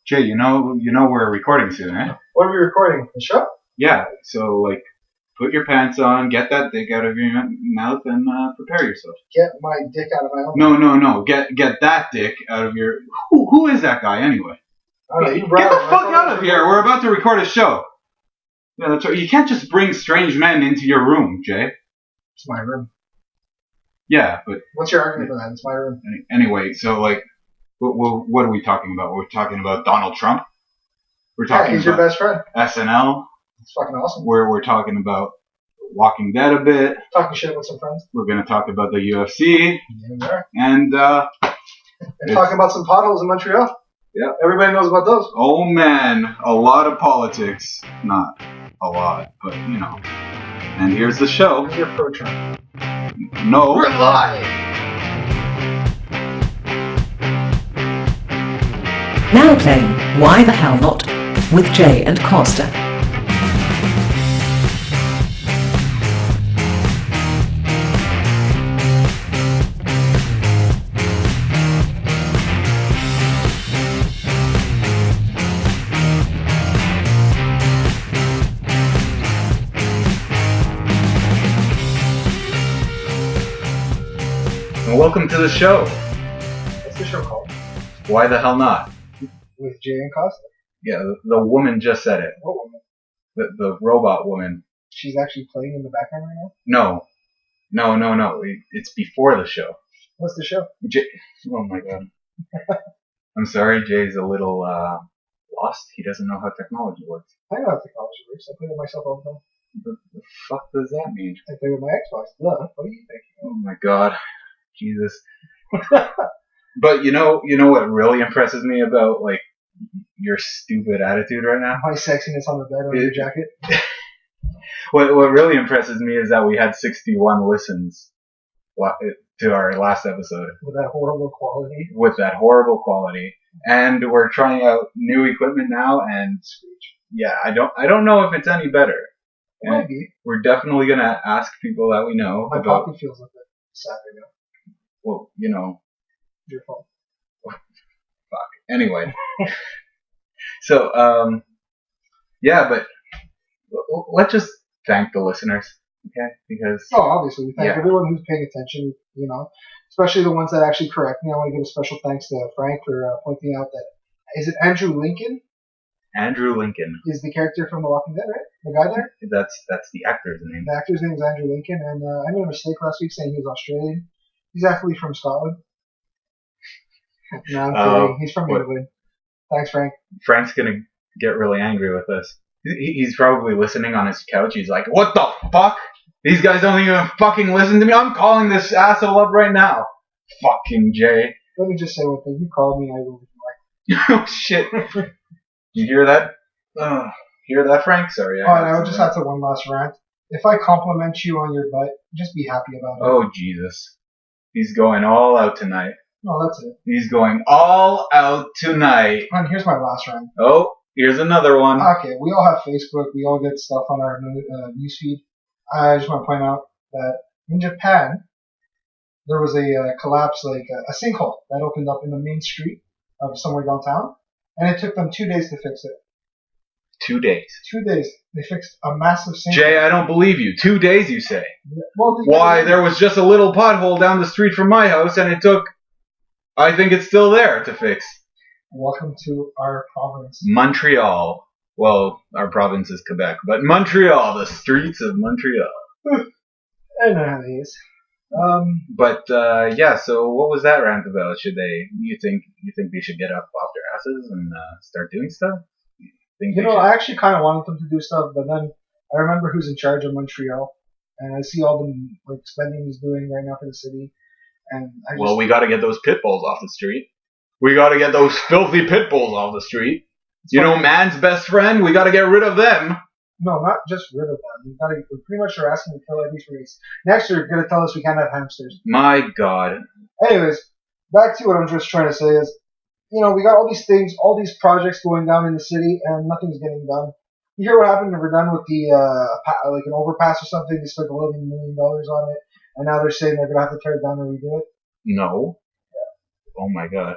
Jay, you know we're recording soon, eh? What are we recording? The show? Yeah, so, put your pants on, get that dick out of your mouth, and prepare yourself. Get my dick out of my own mouth. No. Get that dick out of your... Who is that guy, anyway? Get the fuck out of here! We're about to record a show. Yeah, that's right. You can't just bring strange men into your room, Jay. It's my room. Yeah, but... What's your argument for that? It's my room. Anyway, so, what are we talking about? We're talking about Donald Trump. We're talking he's about your best friend. SNL. It's fucking awesome. We're talking about Walking Dead a bit. Talking shit with some friends. We're going to talk about the UFC. Yeah, we are. And talking about some potholes in Montreal. Yeah. Everybody knows about those. Oh, man. A lot of politics. Not a lot, but, you know. And here's the show. You're pro-Trump. No. We're live. Now playing Why the Hell Not with Jay and Costa. And welcome to the show. What's the show called? Why the hell not? With Jay and Costa. Yeah, the woman just said it. What woman? The robot woman. She's actually playing in the background right now? No. It's before the show. What's the show? Oh my god. I'm sorry, Jay's a little lost. He doesn't know how technology works. I know how technology works. I play with myself all the time. The fuck does that mean? I play with my Xbox. Duh. What do you think? Oh my god. Jesus. But you know what really impresses me about your stupid attitude right now? My sexiness on the bed under your jacket. What really impresses me is that we had 61 listens to our last episode. With that horrible quality. And we're trying out new equipment now, and yeah, I don't know if it's any better. It might be. We're definitely gonna ask people that we know. My pocket feels a bit sad right now. Well, you know. Your fault. Fuck. Anyway. So, yeah, but let's just thank the listeners, okay? Because obviously we thank everyone who's paying attention, especially the ones that actually correct me. I want to give a special thanks to Frank for pointing out that, is it Andrew Lincoln? Andrew Lincoln is the character from The Walking Dead, right? The guy there? That's the actor's name. The actor's name is Andrew Lincoln, and I made a mistake last week saying he was Australian. He's actually from Scotland. No, I'm kidding. He's from England. Thanks, Frank. Frank's gonna get really angry with us. He's probably listening on his couch. He's like, "What the fuck? These guys don't even fucking listen to me. I'm calling this asshole up right now." Fucking Jay. Let me just say one thing. You called me, I will be Oh shit. You hear that? Hear that, Frank? Sorry. I just have to one last rant. If I compliment you on your butt, just be happy about it. Oh Jesus. He's going all out tonight. No, that's it. He's going all out tonight. And here's my last rant. Oh, here's another one. Okay, we all have Facebook. We all get stuff on our newsfeed. I just want to point out that in Japan, there was a collapse, a sinkhole that opened up in the main street of somewhere downtown, and it took them 2 days to fix it. 2 days. 2 days. They fixed a massive sinkhole. Jay, I don't believe you. 2 days, you say? Yeah. Well, why? There was just a little pothole down the street from my house, and it took... I think it's still there to fix. Welcome to our province. Montreal. Well, our province is Quebec, but Montreal, the streets of Montreal. Anyways. Yeah, so what was that rant about? You think they should get up off their asses and start doing stuff? I actually kind of wanted them to do stuff, but then I remember who's in charge of Montreal, and I see all the spending he's doing right now for the city, and we got to get those pit bulls off the street. We got to get those filthy pit bulls off the street. Man's best friend. We got to get rid of them. No, not just rid of them. We pretty much are asking to kill every race. Next, you're gonna tell us we can't have hamsters. My God. Anyways, back to what I'm just trying to say is, we got all these things, all these projects going down in the city, and nothing's getting done. You hear what happened in Verdun with the an overpass or something? They spent $11 million on it, and now they're saying they're gonna have to tear it down and redo it. No. Yeah. Oh my God.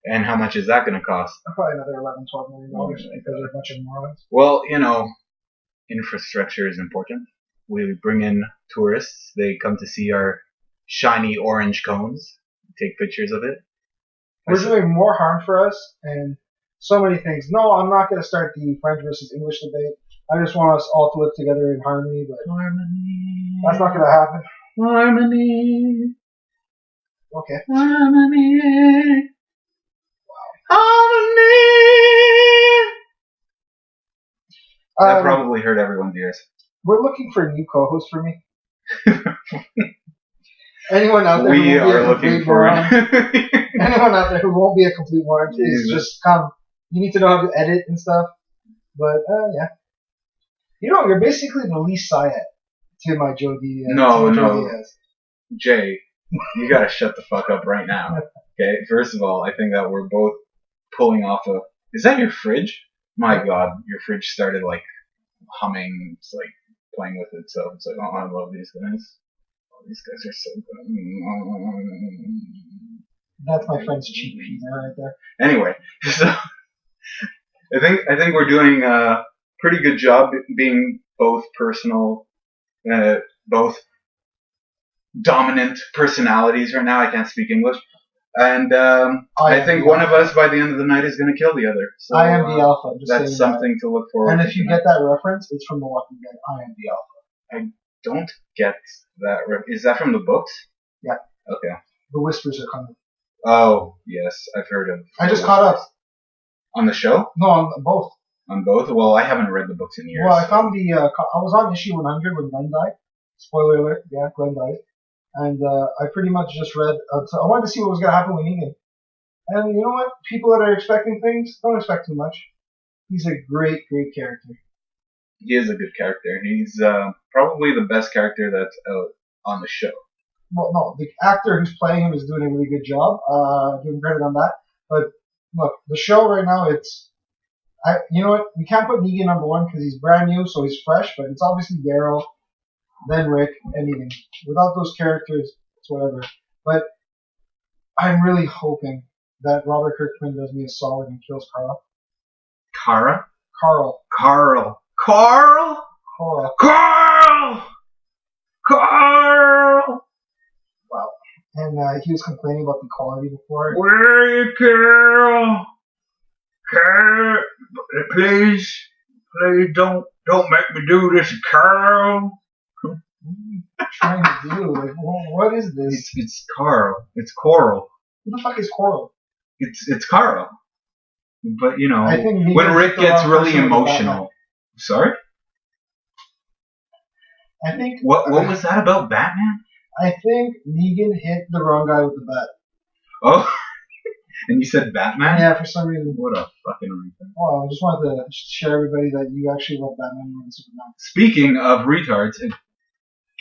And how much is that going to cost? Probably another $11-12 million because they're a bunch of morons. Well, infrastructure is important. We bring in tourists. They come to see our shiny orange cones, take pictures of it. We're doing more harm for us and so many things. No, I'm not going to start the French versus English debate. I just want us all to live together in harmony, but that's not going to happen. Harmony. Okay. Harmony. Harmony. That probably hurt everyone's ears. We're looking for a new co-host for me. Anyone out there? We are looking for anyone out there who won't be a complete moron, please just come. You need to know how to edit and stuff. But yeah, you're basically the least Syed to my Joe D. No. Jay, you gotta shut the fuck up right now. Okay. First of all, I think that we're both pulling off a. Is that your fridge? My God, your fridge started like humming. It's like playing with itself. It's like, oh, I love these guys. Oh, these guys are so good. That's my friend's cheap pizza right there. Anyway, so I think we're doing a pretty good job being both personal, both dominant personalities right now. I can't speak English. And I think one of us by the end of the night is going to kill the other. So, I am the alpha. That's something to look forward to. And if you get that reference, it's from The Walking Dead. I am the alpha. I don't get that. Is that from the books? Yeah. Okay. The whispers are coming. Oh, yes. I've heard of I just caught up. On the show? No, on both. On both? Well, I haven't read the books in years. Well, I found I was on issue 100 when Glenn died. Spoiler alert. Yeah, Glenn died. And I pretty much just read. So I wanted to see what was going to happen with Negan. And you know what? People that are expecting things, don't expect too much. He's a great, great character. He is a good character. He's probably the best character that's out on the show. Well, no, the actor who's playing him is doing a really good job. Give him credit on that. But look, the show right now, you know what? We can't put Negan number one because he's brand new, so he's fresh. But it's obviously Daryl, then Rick, and Negan. Without those characters, it's whatever. But I'm really hoping that Robert Kirkman does me a solid and kills Carl. Carl. Wow. And he was complaining about the quality before. Where are you, Carl? Carl, please don't make me do this, Carl. What are you trying to do? Like, what is this? It's Carl. It's Coral. Who the fuck is Coral? It's Carl. But I think when Rick gets really emotional. Sorry? I think. What was that about Batman? I think Negan hit the wrong guy with the bat. Oh, and you said Batman? Yeah, for some reason. What a fucking retard. Well, I just wanted to share everybody that you actually love Batman more than Superman. Speaking of retards,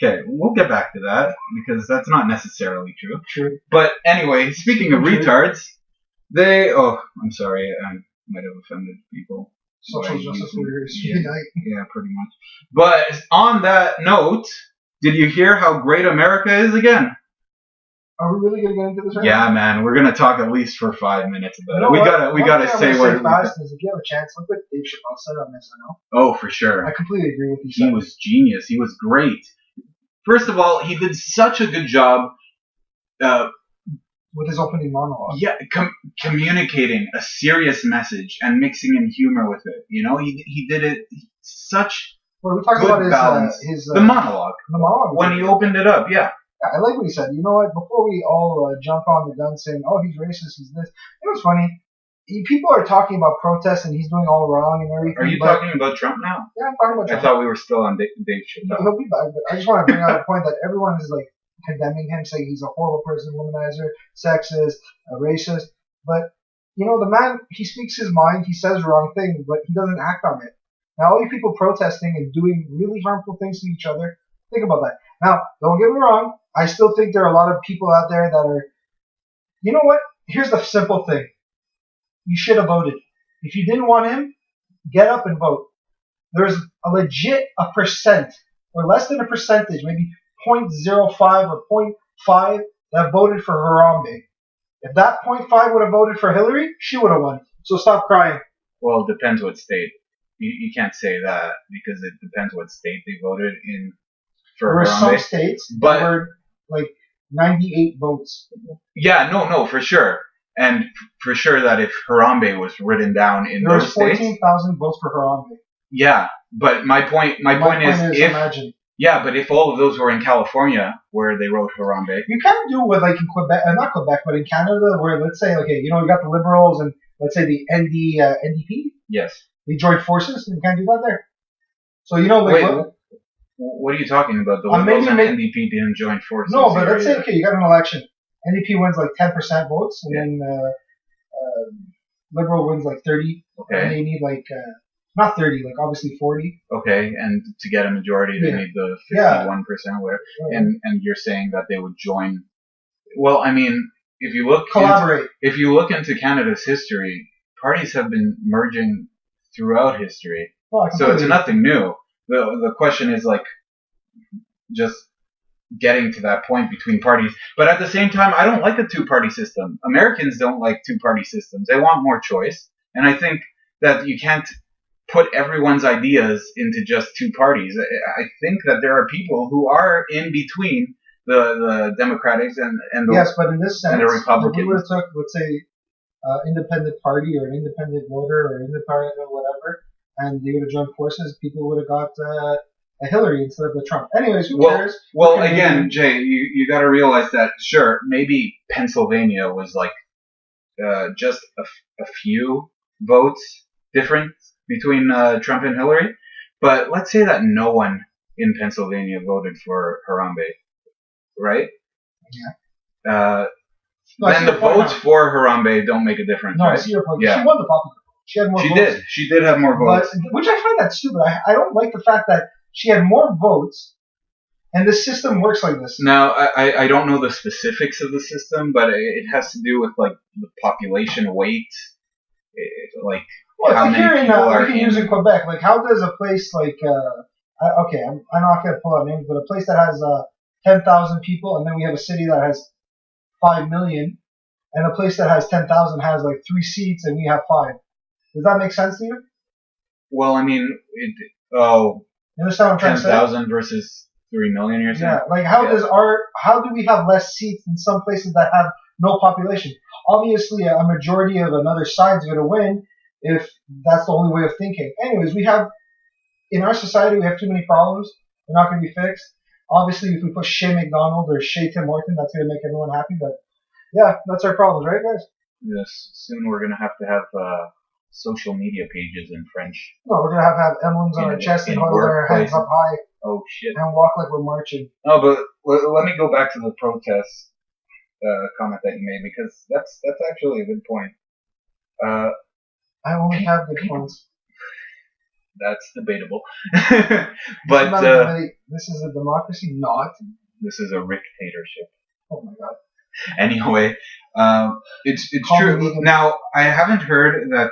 okay, we'll get back to that because that's not necessarily true. True. But anyway, speaking of retards, I'm sorry, I might have offended people. Social justice warriors. Yeah, pretty much. But on that note, did you hear how great America is again? Are we really gonna get into this right now? now? Yeah, man, we're gonna talk at least for 5 minutes about it. We gotta say what. Fast is if you have a chance, look what Dave Chappelle said on this. I know. Oh, for sure. I completely agree with you. He was genius. He was great. First of all, he did such a good job. With his opening monologue. Yeah, communicating a serious message and mixing in humor with it. He did it such we talked good about balance. The monologue. The monologue. When he opened it up, yeah. I like what he said. You know what? Before we all jump on the gun saying, "Oh, he's racist, he's this," what's funny? People are talking about protests and he's doing all wrong and everything. Are you talking about Trump now? Yeah, I'm talking about Trump. I thought we were still on Dave Chappelle. He'll be back, but I just want to bring out a point that everyone is like condemning him, saying he's a horrible person, womanizer, sexist, racist. But the man, he speaks his mind, he says the wrong thing, but he doesn't act on it. Now, all you people protesting and doing really harmful things to each other, think about that. Now, don't get me wrong. I still think there are a lot of people out there that are, you know what? Here's the simple thing. You should have voted. If you didn't want him, get up and vote. There's a percent, or less than a percentage, maybe 0.05 or 0.5 that voted for Harambe. If that 0.5 would have voted for Hillary, she would have won. So stop crying. Well, it depends what state. You can't say that because it depends what state they voted in for There were some Harambe. states But- that were like 98 votes. Yeah, no, for sure. And for sure that if Harambe was written down in There was those states, 14,000 votes for Harambe. yeah. But my point is if imagine. yeah, but if all of those were in California where they wrote Harambe, You kind of do with like in Quebec, not Quebec, but in Canada, where let's say, okay, you know, you got the Liberals and let's say the NDP, yes. they joined forces, and you can't do that there. So you know, like, Wait, what are you talking about? The maybe Liberals and make- NDP didn't join forces. no, but here let's say, either. okay, you got an election, NDP wins like 10% votes, and then Liberal wins like 30, and Okay, they need like not 30, like obviously 40. okay, and to get a majority, they Yeah. need the Yeah. 51%, whatever. Yeah. And you're saying that they would join. Well, I mean, if you look Collaborate. if you look into Canada's history, parties have been merging throughout history. No, I So it's completely- nothing new. The question is like just getting to that point between parties. But at the same time, I don't like a two-party system. Americans don't like two-party systems. They want more choice. And I think that you can't put everyone's ideas into just two parties. I think that there are people who are in between the Democrats and the Yes, but in this sense, and the if we Republicans. would have took, let's say, independent party or an independent voter or independent whatever, and they would have joined forces, people would have got a Hillary instead of the Trump. Anyways, who cares? Well, Okay, again, maybe- Jay, you got to realize that sure, maybe Pennsylvania was like just a few votes difference between Trump and Hillary, but let's say that no one in Pennsylvania voted for Harambe, right? Yeah. No, I Then see the your point votes now. for Harambe don't make a difference, No, I right? see your point. Yeah. She won the popular vote. She had more She votes. did. She did have more But, votes. which I find that stupid. I don't like the fact that she had more votes, and the system works like this. Now, I don't know the specifics of the system, but it has to do with like the population weight, like Well, how it's like many here in, people we are can in. use in Quebec. Like, how does a place like, okay, I'm not going to pull out names, but a place that has 10,000 people, and then we have a city that has 5 million, and a place that has 10,000 has like 3 seats, and we have 5. Does that make sense to you? Well, I mean, You understand what I'm trying to say? 10,000 versus 3 million, you're saying? Yeah, like how Yeah. how do we have less seats in some places that have no population? Obviously, a majority of another side's going to win if that's the only way of thinking. Anyways, in our society, we have too many problems. They're not going to be fixed. Obviously, if we put Shea McDonald or Shea Tim Horton, that's going to make everyone happy. But yeah, that's our problems, right, guys? Yes. Soon we're going to have social media pages in French. No, we're going to have emblems on our chest and in hold our heads workplaces. up high Oh, shit. and walk like we're marching. No, but let me go back to the protest comment that you made, because that's actually a good point. I only have good ones. That's debatable. But But this is a democracy, not. this is a dictatorship. Oh my god. Anyway, it's Call true. me vegan. Now, I haven't heard that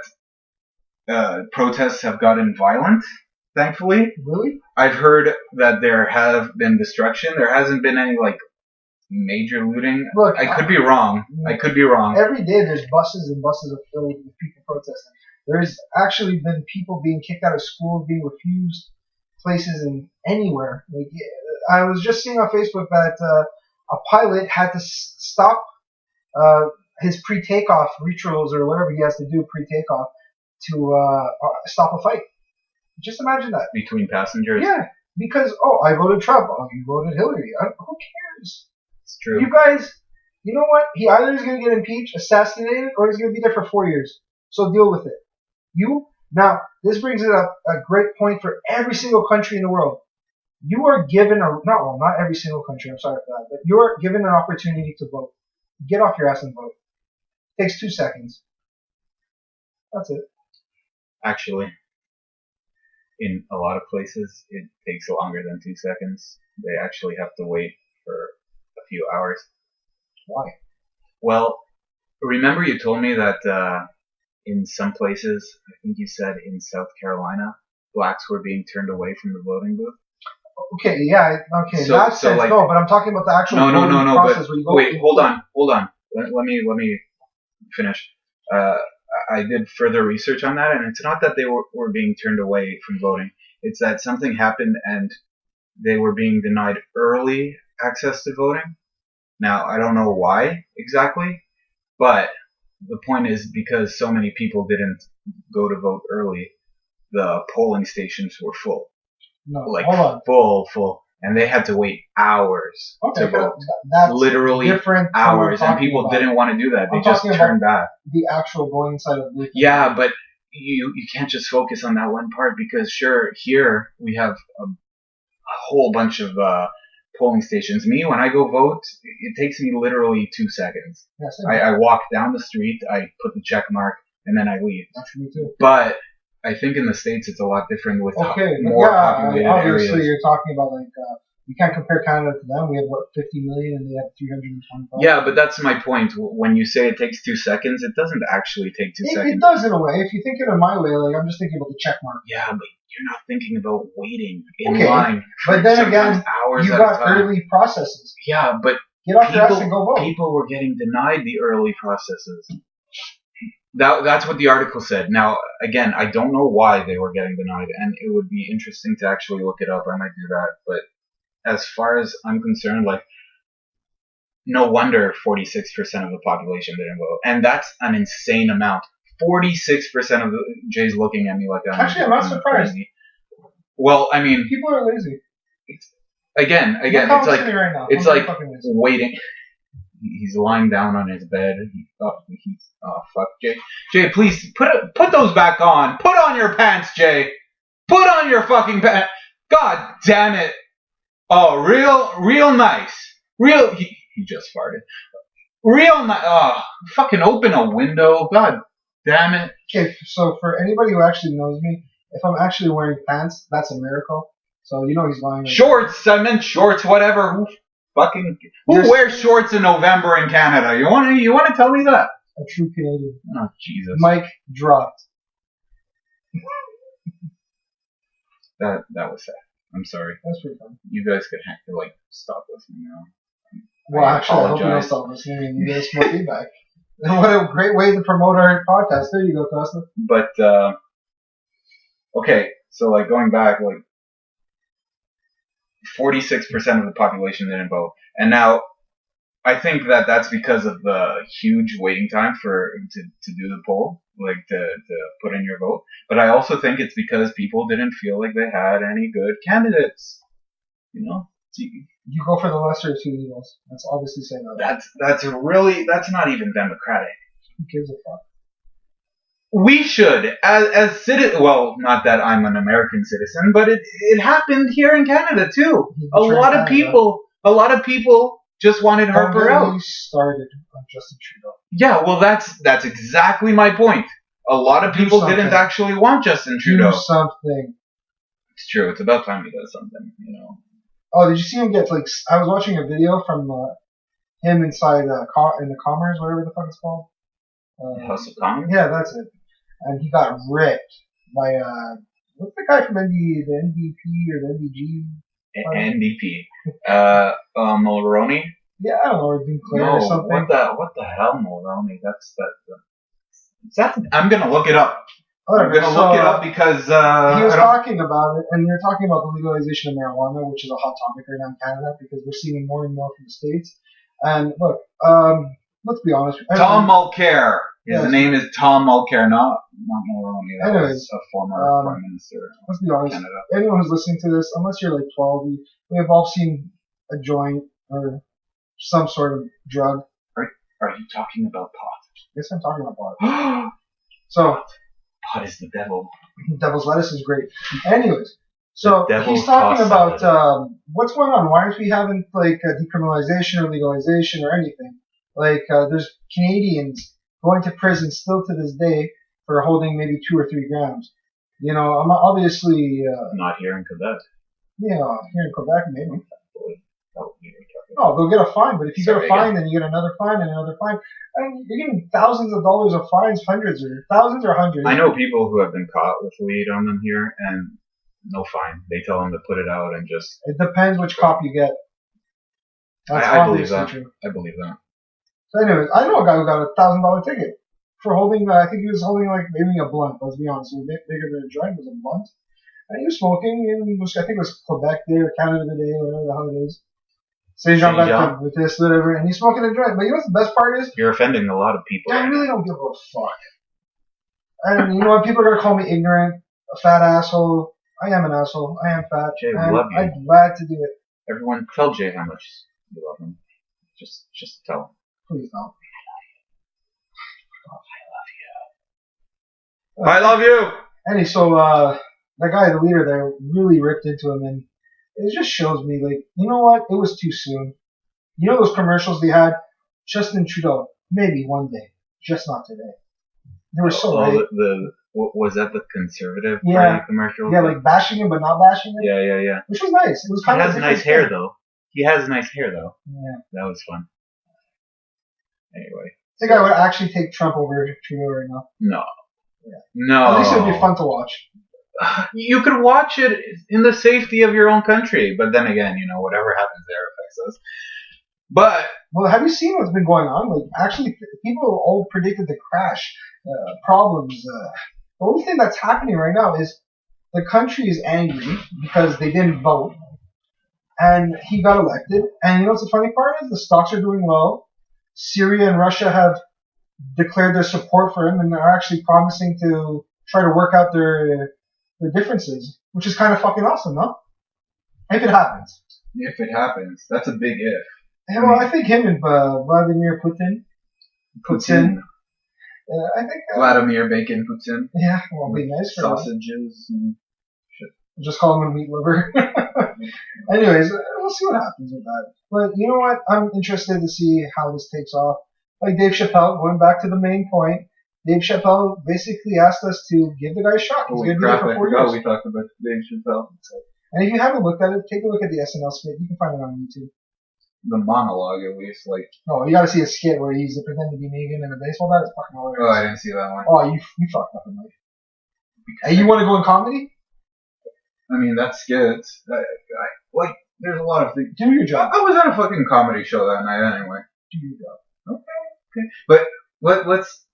protests have gotten violent, thankfully. Really? I've heard that there have been destruction. There hasn't been any, like, major looting. Look, I could be wrong. I could be wrong. every day there's buses and buses of filled with people protesting. There's actually been people being kicked out of schools, being refused places in anywhere. Like, I was just seeing on Facebook that a pilot had to stop his pre-takeoff rituals or whatever he has to do pre-takeoff to stop a fight. Just imagine that. Between passengers. Yeah, because I voted Trump. Oh, you voted Hillary. Who cares? It's true. You guys, you know what? He either is going to get impeached, assassinated, or he's going to be there for 4 years. So deal with it. Now, this brings it up a great point for every single country in the world. You are given not every single country, I'm sorry for that, but you are given an opportunity to vote. Get off your ass and vote. It takes 2 seconds. That's it. Actually, in a lot of places, it takes longer than 2 seconds. They actually have to wait for a few hours. Why? Well, remember you told me that in some places, I think you said in South Carolina, blacks were being turned away from the voting booth? Okay, yeah, okay, So- that so sense, like- no, but I'm talking about the actual No, voting process where you go wait, hold on. let me finish. I did further research on that, and it's not that they were being turned away from voting. It's that something happened and they were being denied early access to voting. Now, I don't know why exactly, but the point is because so many people didn't go to vote early, the polling stations were full. No, Like hold on. full. And they had to wait hours Okay, to vote. that's Literally different from hours. what we're And people talking about. didn't want to do that. They I'm just talking turned back. The actual going inside of the Yeah, but you can't just focus on that one part because sure, here we have a whole bunch of polling stations. Me, when I go vote, it takes me literally 2 seconds. Yeah, same. I walk down the street, I put the check mark, and then I leave. That's me too. But I think in the States it's a lot different with Okay, more yeah, populated obviously areas. you're talking about like you can't compare Canada to them. We have what 50 million and they have 325. Yeah, but that's my point. When you say it takes 2 seconds, it doesn't actually take 2 seconds. It does in a way. If you think it in my way, like I'm just thinking about the check mark. Yeah, but you're not thinking about waiting in Okay, line for but then sometimes again, hours you at got a time. early processes. Yeah, but Get off your ass and go vote. people were getting denied the early processes. That's what the article said. Now, again, I don't know why they were getting denied, and it would be interesting to actually look it up. I might do that. But as far as I'm concerned, like, no wonder 46% of the population didn't vote. And that's an insane amount. 46% of the... Jay's looking at me like I'm... Actually, I'm not surprised. Crazy. Well, I mean... People are lazy. Again, Look it's how I'm like... sitting right now. It's I'm like fucking lazy. waiting... He's lying down on his bed. Oh fuck, Jay. Jay, please put those back on. Put on your pants, Jay. Put on your fucking pants. God damn it. Oh, real nice. He just farted. Real nice. Oh, fucking open a window. God damn it. Okay, so for anybody who actually knows me, if I'm actually wearing pants, that's a miracle. So you know he's lying. Shorts. I meant shorts. Whatever. Who wears shorts in November in Canada? You want to tell me that? A true Canadian. Oh Jesus. Mic dropped. That was sad. I'm sorry. That's pretty fun. You guys could stop listening now. Well, actually, I hope you don't stop listening and you get some more feedback. And what a great way to promote our podcast. There you go, Costa. But okay, so like going back, like 46% of the population didn't vote, and now I think that's because of the huge waiting time to do the poll, like to put in your vote. But I also think it's because people didn't feel like they had any good candidates. You know, you go for the lesser of two evils. That's obviously saying that. That's not even democratic. Who gives a fuck? We should, as citizens. Well, not that I'm an American citizen, but it happened here in Canada too. A lot of people just wanted Harper out. Started on Justin Trudeau. Yeah, well, that's exactly my point. A lot of people didn't actually want Justin Trudeau. Do something. It's true. It's about time he does something. You know. Oh, did you see him get like? I was watching a video from him inside in the Commerce, whatever the fuck it's called. House of Commons. Yeah, that's it. And he got ripped by what's the guy from the NDP or the NDG? NDP. Mulroney. Yeah, I don't know, or Duclair or something. What the hell, Mulroney? I'm gonna look it up. Whatever. I'm gonna look it up because he was talking about it, and they're talking about the legalization of marijuana, which is a hot topic right now in Canada because we're seeing more and more from the States. And look, let's be honest. Tom Mulcair. His name is Tom Mulcair, not Mulroney. That was a former prime minister. Let's be honest. Canada. Anyone who's listening to this, unless you're like 12, we have all seen a joint or some sort of drug. Are you talking about pot? Yes, I'm talking about pot. So pot is the devil. Devil's lettuce is great. Anyways, so he's talking about what's going on. Why aren't we having like decriminalization or legalization or anything? Like there's Canadians going to prison still to this day for holding maybe 2 or 3 grams. You know, I'm obviously not here in Quebec. Yeah, here in Quebec maybe. Oh, they'll get a fine, but if you get a fine, then you get another fine and another fine. I mean, you're getting thousands of dollars of fines, thousands or hundreds. I know people who have been caught with weed on them here, and no fine. They tell them to put it out and just... It depends which cop you get. That's I believe that. True. I believe that. So anyways, I know a guy who got a $1,000 ticket for holding. I think he was holding like maybe a blunt. Let's be honest, it was bigger than a joint. It was a blunt, and he was smoking. And he was, I think it was Quebec Day or Canada Day, or whatever the hell it is. Saint Jean Baptiste with this, whatever, and he's smoking a joint. But you know what the best part is? You're offending a lot of people. I really don't give a fuck. And you know what? People are gonna call me ignorant, a fat asshole. I am an asshole. I am fat. Jay, we and love you. I'm glad to do it. Everyone, tell Jay how much you love him. Just tell him. Please don't. I love you. Anyway, so that guy, the leader there, really ripped into him, and it just shows me, like, you know what? It was too soon. You know those commercials they had? Justin Trudeau, maybe one day, just not today. They were so right. Was that the Conservative Yeah. Party commercial? Yeah, like bashing him but not bashing him. Yeah. Which was nice. It was kind He of has nice hair though. Yeah. Yeah. That was fun. Anyway. I think I would actually take Trump over Trudeau right now. No. Yeah. No. At least it would be fun to watch. You could watch it in the safety of your own country, but then again, you know, whatever happens there affects us. But well, have you seen what's been going on? Like, actually, people all predicted the crash, problems. The only thing that's happening right now is the country is angry because they didn't vote, and he got elected. And you know what's the funny part is? The stocks are doing well. Syria and Russia have declared their support for him and are actually promising to try to work out their differences, which is kind of fucking awesome, no? If it happens. If it happens, that's a big if. And, well, I think him and Vladimir Putin. I think Vladimir Bacon Putin. Yeah, well, it'd be nice for sausages and shit. Just call him a meat lover. Anyways, we'll see what happens with that. But you know what? I'm interested to see how this takes off. Like Dave Chappelle, going back to the main point, Dave Chappelle basically asked us to give the guy a shot. He's going to be there for 4 years. We talked about Dave Chappelle. And if you haven't looked at it, take a look at the SNL skit. You can find it on YouTube. The monologue, at least, like. No, you gotta see a skit where he's pretending to be Negan in a baseball bat. It's fucking hilarious. Oh, I didn't see that one. Oh, you fucked up in life. Hey, you want to go in comedy? I mean, that's skits. Like, there's a lot of things. Do your job. I was at a fucking comedy show that night anyway. Do your job. Okay. But let's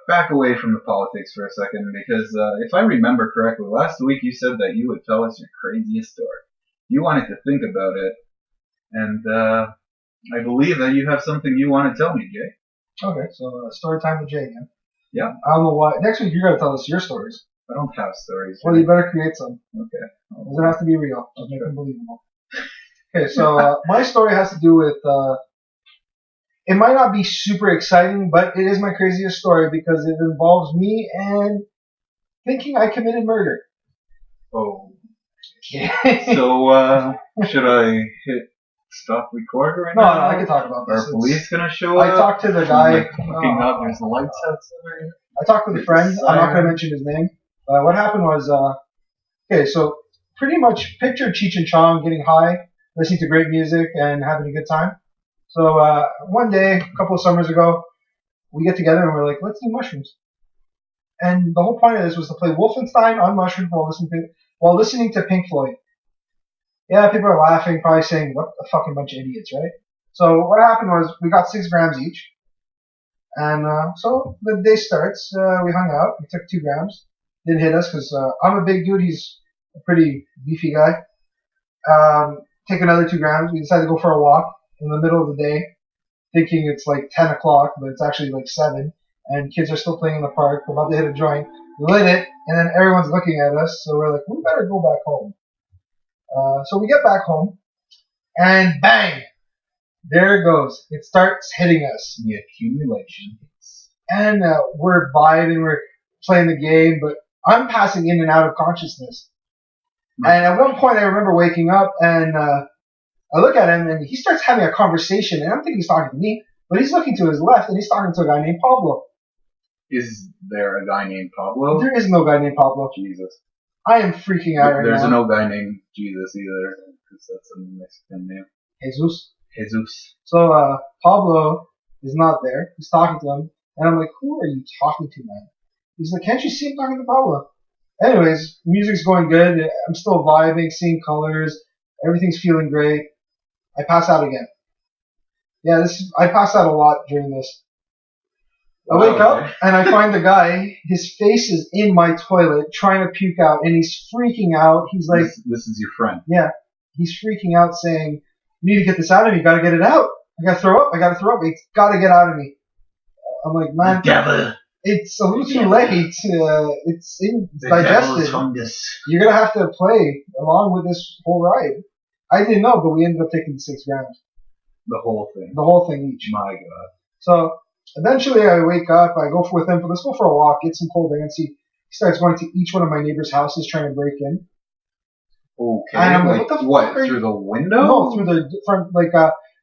back away from the politics for a second, because if I remember correctly, last week you said that you would tell us your craziest story. You wanted to think about it, and I believe that you have something you want to tell me, Jay. Okay, so story time with Jay again. Yeah. I don't know why. Next week you're gonna tell us your stories. I don't have stories. Well, you better create some. Okay. Doesn't have to be real. Let's make them believable. Okay, so my story has to do with. It might not be super exciting, but it is my craziest story because it involves me and thinking I committed murder. Oh. So, should I hit stop record right now? No, I can talk about this. Are police gonna show up? I talked to the guy. There's the lights outside. I talked with a friend. I'm not gonna mention his name. What happened was, okay, so pretty much picture Cheech and Chong getting high, listening to great music, and having a good time. So one day, a couple of summers ago, we get together and we're like, let's do mushrooms. And the whole point of this was to play Wolfenstein on mushrooms while listening to Pink Floyd. Yeah, people are laughing, probably saying, what a fucking bunch of idiots, right? So what happened was we got 6 grams each. And so the day starts. We hung out. We took 2 grams. Didn't hit us because I'm a big dude. He's a pretty beefy guy. Take another 2 grams. We decided to go for a walk in the middle of the day, thinking it's like 10 o'clock, but it's actually like 7. And kids are still playing in the park. We're about to hit a joint. We lit it, and then everyone's looking at us. So we're like, we better go back home. So we get back home, and bang! There it goes. It starts hitting us. The accumulation. And we're vibing, we're playing the game, but I'm passing in and out of consciousness. And at one point I remember waking up, and I look at him, and he starts having a conversation, and I don't think he's talking to me, but he's looking to his left, and he's talking to a guy named Pablo. Is there a guy named Pablo? There is no guy named Pablo. Jesus. I am freaking out right now. There's no guy named Jesus either, because that's a Mexican name. Jesus. So Pablo is not there. He's talking to him, and I'm like, who are you talking to, man? He's like, can't you see him talking to Pablo? Anyways, music's going good. I'm still vibing, seeing colors. Everything's feeling great. I pass out again. Yeah, I pass out a lot during this. I wake up and I find the guy. His face is in my toilet, trying to puke out, and he's freaking out. He's like, "This is your friend." Yeah, he's freaking out, saying, "You need to get this out of me. You got to get it out. I got to throw up. I got to throw up. It's got to get out of me." I'm like, man, devil. It's a little too late. It's digested. You're gonna have to play along with this whole ride. I didn't know, but we ended up taking $6 grand. The whole thing. The whole thing each. My God. So eventually, I wake up. I go with him. Let's go for a walk. Get some cold air. And see. He starts going to each one of my neighbors' houses, trying to break in. Okay. And I'm like, what the fuck? Through the window? No, through the front.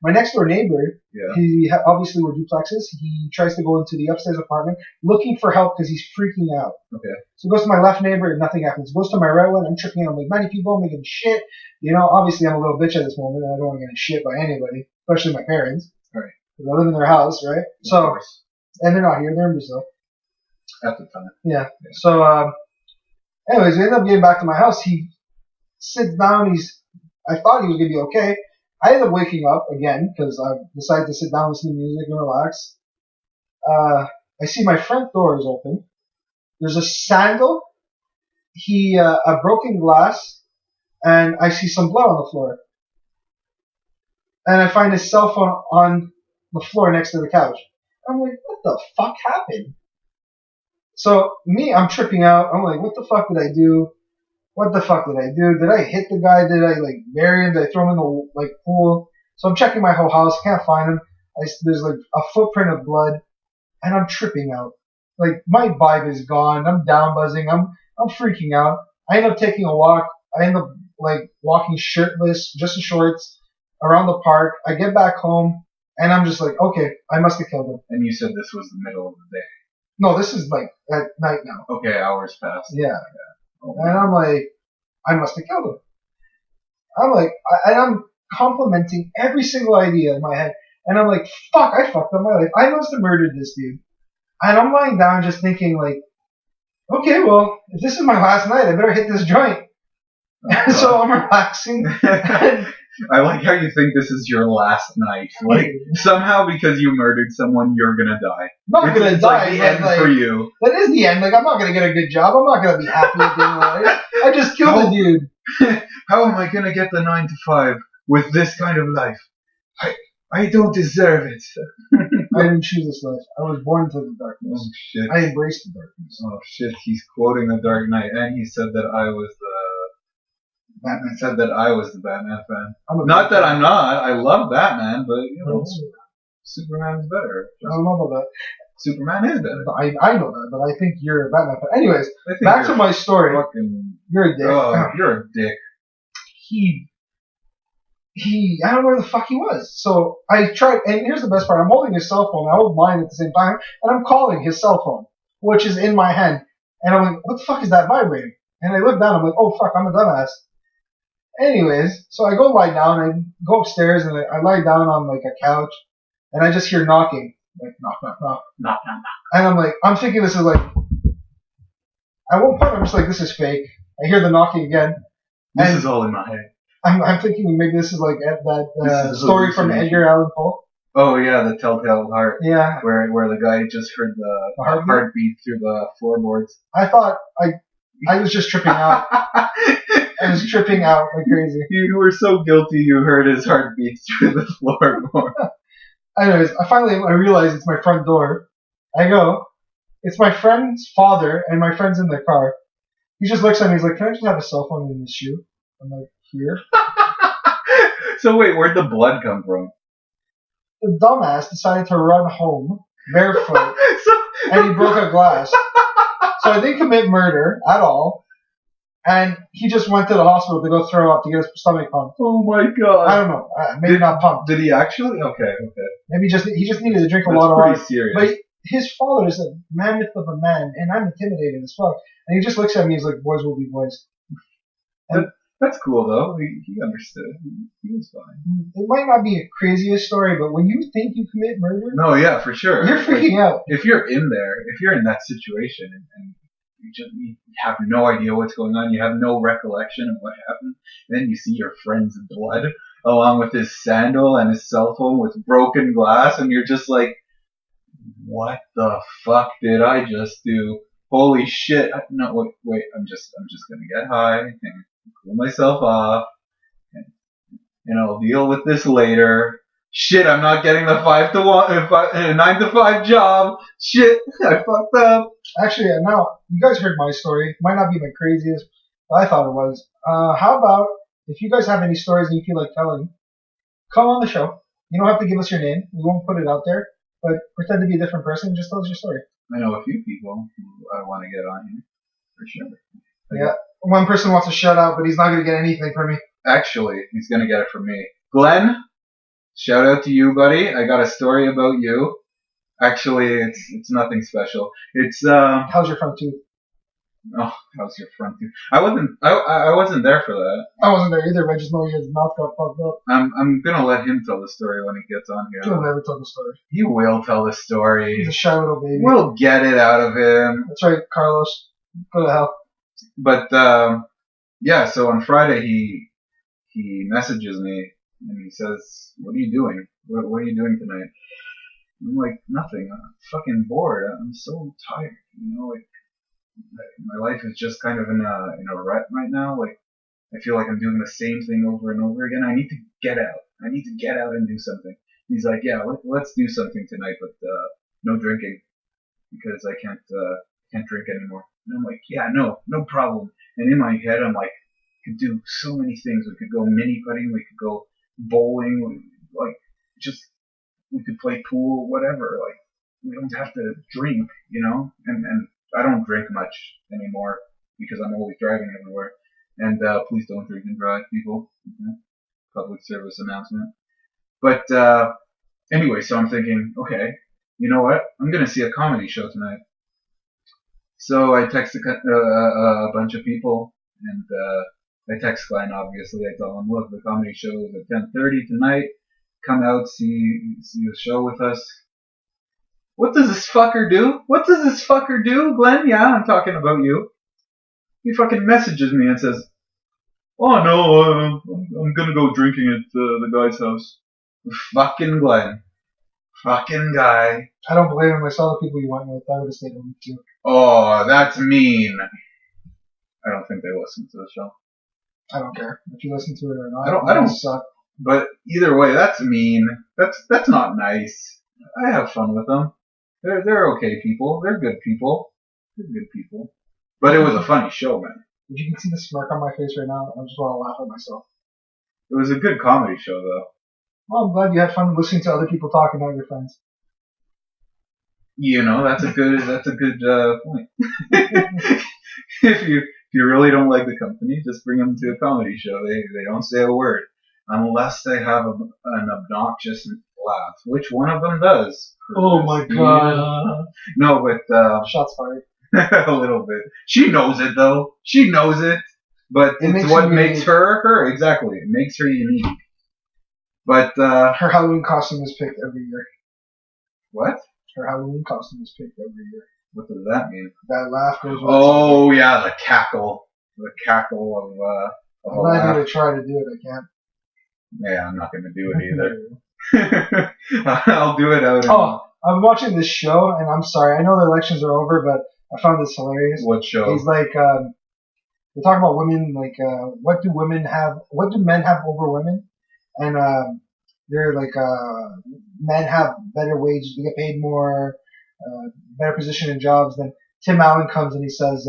My next door neighbor. Yeah. Obviously we're duplexes. He tries to go into the upstairs apartment looking for help because he's freaking out. Okay. So he goes to my left neighbor and nothing happens. Goes to my right one. I'm tripping out. I'm like, man, people are making shit. Obviously I'm a little bitch at this moment and I don't want to get shit by anybody, especially my parents. Right. Because I live in their house, right? So, and they're not here. They're in Brazil. At the time. Yeah. So, anyways, we end up getting back to my house. He sits down. I thought he was going to be okay. I end up waking up again because I decided to sit down, listen to music, and relax. I see my front door is open. There's a sandal, a broken glass, and I see some blood on the floor. And I find his cell phone on the floor next to the couch. I'm like, what the fuck happened? So I'm tripping out. I'm like, what the fuck did I do? What the fuck did I do? Did I hit the guy? Did I bury him? Did I throw him in the pool? So I'm checking my whole house. Can't find him. There's a footprint of blood, and I'm tripping out. My vibe is gone. I'm down buzzing. I'm freaking out. I end up taking a walk. I end up walking shirtless, just in shorts, around the park. I get back home, and I'm just like, okay, I must have killed him. And you said this was the middle of the day. No, this is at night now. Okay, hours passed. Yeah. Oh, and I'm like, I must have killed him. I'm complimenting every single idea in my head. And I'm like, fuck, I fucked up my life. I must have murdered this dude. And I'm lying down just thinking okay, well, if this is my last night, I better hit this joint. So I'm relaxing. I like how you think this is your last night. Somehow because you murdered someone, you're gonna die. I'm not gonna die. The end for you. That is the end. I'm not gonna get a good job. I'm not gonna be happy at the end of life. I just killed a dude. How am I gonna get the 9 to 5 with this kind of life? I don't deserve it. I didn't choose this life. I was born into the darkness. Oh shit. I embraced the darkness. Oh shit. He's quoting The Dark Knight, and he said that I was Batman said that I was the Batman fan. Not that I'm not. I love Batman, but Superman's better. I don't know about that. Superman is better. I know that, but I think you're a Batman fan. Anyways, back to my story. You're a dick. Oh, you're a dick. I don't know where the fuck he was. So I tried, and here's the best part. I'm holding his cell phone. I hold mine at the same time, and I'm calling his cell phone, which is in my hand. And I'm like, what the fuck is that vibrating? And I look down. I'm like, oh fuck, I'm a dumbass. Anyways, so I go lie down. I go upstairs and I lie down on a couch, and I just hear knocking, knock, knock, knock, knock, knock, knock. And I'm thinking this is at one point I'm just like, this is fake. I hear the knocking again. This is all in my head. I'm thinking maybe this is that story from Edgar Allan Poe. Oh yeah, the Telltale Heart. Yeah. Where the guy just heard the heartbeat through the floorboards. I thought I was just tripping out. I was tripping out like crazy. You were so guilty you heard his heartbeat through the floorboard. Anyways, I realize it's my front door. I go, it's my friend's father, and my friend's in the car. He just looks at me, he's like, can I just have a cell phone in this shoe? I'm like, here? So wait, where'd the blood come from? The dumbass decided to run home barefoot, and he broke a glass. So I didn't commit murder at all. And he just went to the hospital to go throw up to get his stomach pumped. Oh my god! I don't know. Maybe not pumped. Did he actually? Okay. Maybe he just needed to drink a lot of water. Serious. But his father is a mammoth of a man, and I'm intimidated as fuck. And he just looks at me. He's like, "Boys will be boys." That's cool though. He understood. He was fine. It might not be a craziest story, but when you think you commit murder, no, yeah, for sure. You're freaking out. If you're in that situation, and you have no idea what's going on, you have no recollection of what happened, and then you see your friend's blood, along with his sandal and his cell phone with broken glass, and you're just like, what the fuck did I just do? Holy shit! No, wait. I'm just gonna get high and cool myself off, and I'll deal with this later. Shit, I'm not getting the 9 to 5 job. Shit, I fucked up. Actually, now you guys heard my story. Might not be the craziest, but I thought it was. How about if you guys have any stories that you feel like telling, come on the show. You don't have to give us your name. We won't put it out there, but pretend to be a different person. Just tell us your story. I know a few people who I want to get on here for sure. Yeah, one person wants a shout out, but he's not gonna get anything from me. Actually, he's gonna get it from me. Glenn, shout out to you, buddy. I got a story about you. Actually, it's nothing special. It's How's your front tooth? Oh, how's your front tooth? I wasn't there for that. I wasn't there either, but I just know his mouth got fucked up. I'm gonna let him tell the story when he gets on here. He'll never tell the story. He will tell the story. He's a shy little baby. We'll get it out of him. That's right, Carlos. Go to hell. But yeah. So on Friday he messages me and he says, "What are you doing? What are you doing tonight?" I'm like, "Nothing. I'm fucking bored. I'm so tired. You know, like my life is just kind of in a rut right now. Like I feel like I'm doing the same thing over and over again. I need to get out. I need to get out and do something." He's like, "Yeah, let's do something tonight, but no drinking because I can't drink anymore." And I'm like, "Yeah, no problem." And in my head, I'm like, "We could do so many things. We could go mini putting. We could go bowling. We could play pool, whatever. Like we don't have to drink, you know." And I don't drink much anymore because I'm always driving everywhere. And please don't drink and drive, people. Okay? Public service announcement. But anyway, so I'm thinking, okay, you know what? I'm gonna see a comedy show tonight. So I text a bunch of people, and I text Glenn. Obviously, I tell him, "Look, the comedy show is at 10:30 tonight. Come out, see the show with us." What does this fucker do? What does this fucker do, Glenn? Yeah, I'm talking about you. He fucking messages me and says, "Oh no, I'm gonna go drinking at the guy's house." Fucking Glenn. Fucking guy. I don't blame him. I saw the people you went with. I would have stayed home too. Oh, that's mean. I don't think they listen to the show. I don't care if you listen to it or not. I don't suck. But either way, that's mean. That's not nice. I have fun with them. They're okay people. They're good people. They're good people. But it was a funny show, man. If you can see the smirk on my face right now, I just want to laugh at myself. It was a good comedy show, though. Well, I'm glad you had fun listening to other people talking about your friends. You know, that's a good point. If you really don't like the company, just bring them to a comedy show. They don't say a word unless they have an obnoxious laugh, which one of them does. Oh my god! No, but Shots fired. a little bit. She knows it though. She knows it, but it's what makes her her. Exactly, it makes her unique. But her Halloween costume is picked every year. What? Her Halloween costume is picked every year. What does that mean? That laugh goes. Oh yeah, the cackle of I'm not gonna try to do it. I can't. Yeah, I'm not gonna do it either. I'll do it out. Oh, I'm watching this show, and I'm sorry. I know the elections are over, but I found this hilarious. What show? He's like, they talk about women, like, what do men have over women? And they're like, men have better wages, they get paid more, better position in jobs. Then Tim Allen comes and he says,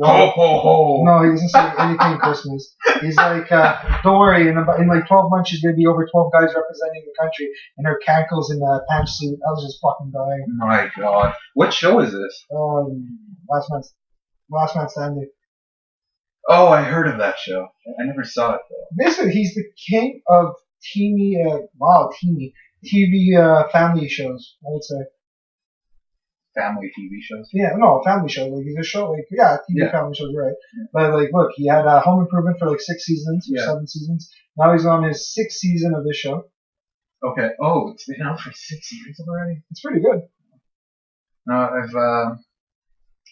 ho ho ho. No, he doesn't say anything Christmas. He's like, don't worry, in like 12 months she's gonna be over 12 guys representing the country, and her cankles in the pantsuit. I was just fucking dying. My God, what show is this? Last Man Standing. Oh, I heard of that show. I never saw it though. Basically, he's the king of TV family shows, I would say. Family TV shows? Yeah, no, family show. Like, he's a show, like, yeah, TV family shows, right. Yeah. But, like, look, he had Home Improvement for, like, 6 seasons, or 7 seasons. Now he's on his 6th season of this show. Okay. Oh, it's been out for 6 years already? It's pretty good. I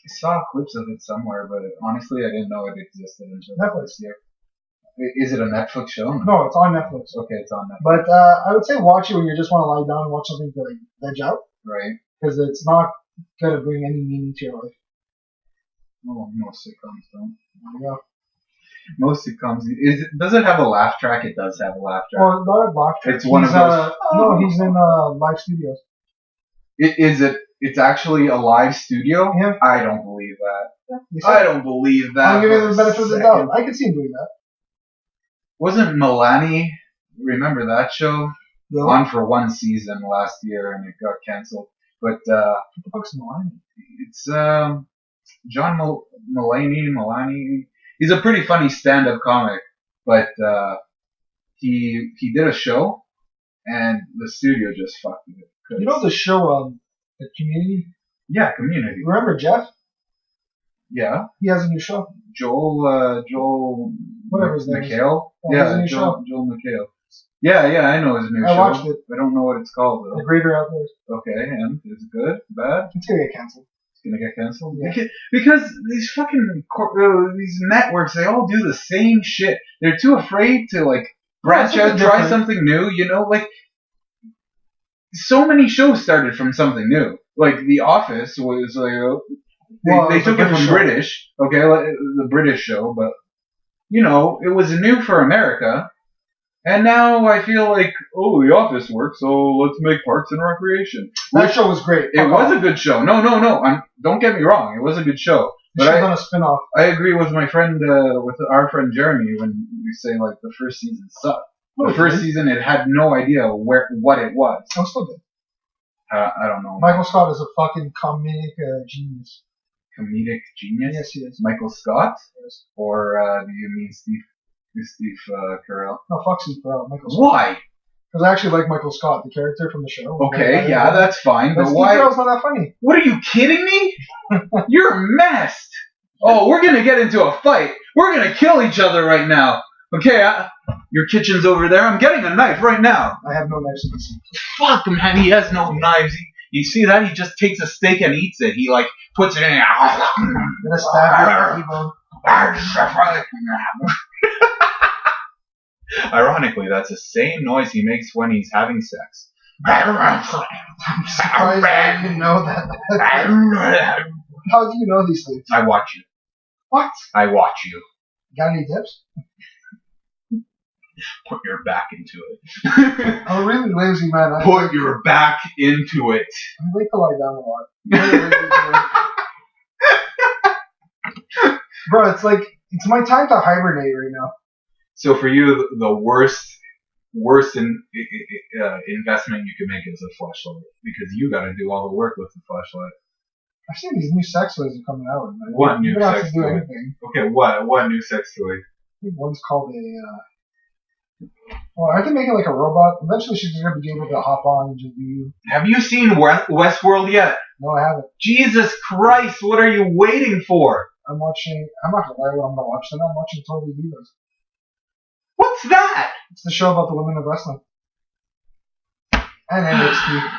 saw clips of it somewhere, but honestly, I didn't know it existed until Netflix. this year. Is it a Netflix show? No, it's on Netflix. Okay, it's on Netflix. But I would say watch it when you just want to lie down and watch something to like veg out, Right. because it's not gonna bring any meaning to your life. Oh, most sitcoms don't. Yeah. Most sitcoms. Does it have a laugh track? It does have a laugh track. Well, not a laugh track. It's one of those. No, he's in live studios. Is it? It's actually a live studio? Yeah. I don't believe that. Yeah, I don't believe that. I'll give you the benefit of the doubt. I can see him doing that. Wasn't Milani, remember that show? No. On for one season last year and it got cancelled. But What the fuck's Milani? it's John Mulaney. He's a pretty funny stand-up comic, but he did a show and the studio just fucked it. You know the show, the Community? Yeah, Community. Remember Jeff? Yeah. He has a new show. Joel Whatever his name is. McHale? Yeah, his new show. Joel McHale. Yeah, I know his new show. I watched it. I don't know what it's called though. The Greater Outdoors. Okay, and is it good? Bad? It's gonna get canceled. It's gonna get canceled? Yeah. Because these fucking these networks, they all do the same shit. They're too afraid to like branch out, try something new. You know, like so many shows started from something new. Like The Office was like they took it from British, okay, like, the British show, but you know it was new for America. And now I feel like, oh, The Office works, so let's make Parks and Recreation. That show was great. It was a good show. No. Don't get me wrong. It was a good show. They should have done a spin-off. I agree with my friend, with our friend Jeremy, when we say like the first season sucked. The first season, it had no idea what it was. Oh, still good. I don't know. Michael Scott is a fucking comedic genius. Comedic genius? Yes, he is. Michael Scott? Yes. Or do you mean Steve Carell? No, fuck Steve Carell. Michael Scott. Why? Because I actually like Michael Scott, the character from the show. Okay, yeah, that's fine. But Steve why? Carell's not that funny. What are you kidding me? You're messed. Oh, we're gonna get into a fight. We're gonna kill each other right now. Okay, your kitchen's over there. I'm getting a knife right now. I have no knives in the sink. Fuck, man, he has no knives. You see that? He just takes a steak and eats it. He like puts it in. I'm gonna stab you with Ironically, that's the same noise he makes when he's having sex. I'm surprised I didn't know that. How do you know these things? I watch you. What? I watch you. Got any tips? Put your back into it. I'm a really lazy man. Put your back into it. I like to lie down a lot. Bro, it's like, it's my time to hibernate right now. So for you, the worst investment you can make is a flashlight, because you got to do all the work with the flashlight. I've seen these new sex toys are coming out. Like, What new you don't have sex to do toy? anything. Okay, what new sex toy? I think one's called a. Well, I can make it like a robot. Eventually, she's gonna be able to hop on and just do. Have you seen Westworld yet? No, I haven't. Jesus Christ! What are you waiting for? I'm watching. I'm not gonna lie. What I'm gonna watch tonight. I'm watching Totally Divas. What's that? It's the show about the women of wrestling. And NXT.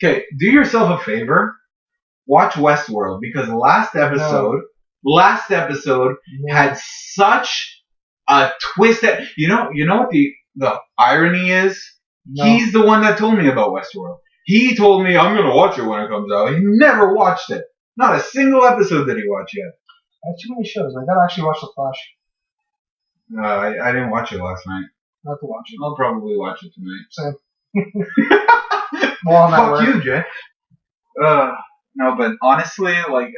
Okay, do yourself a favor. Watch Westworld, because last episode had such a twist that you know what the irony is? No. He's the one that told me about Westworld. He told me I'm gonna watch it when it comes out. He never watched it. Not a single episode did he watch yet. I have too many shows. I gotta actually watch The Flash. I didn't watch it last night. I have to watch it. I'll probably watch it tonight. Same. Well, fuck you, Jay. No, but honestly, like,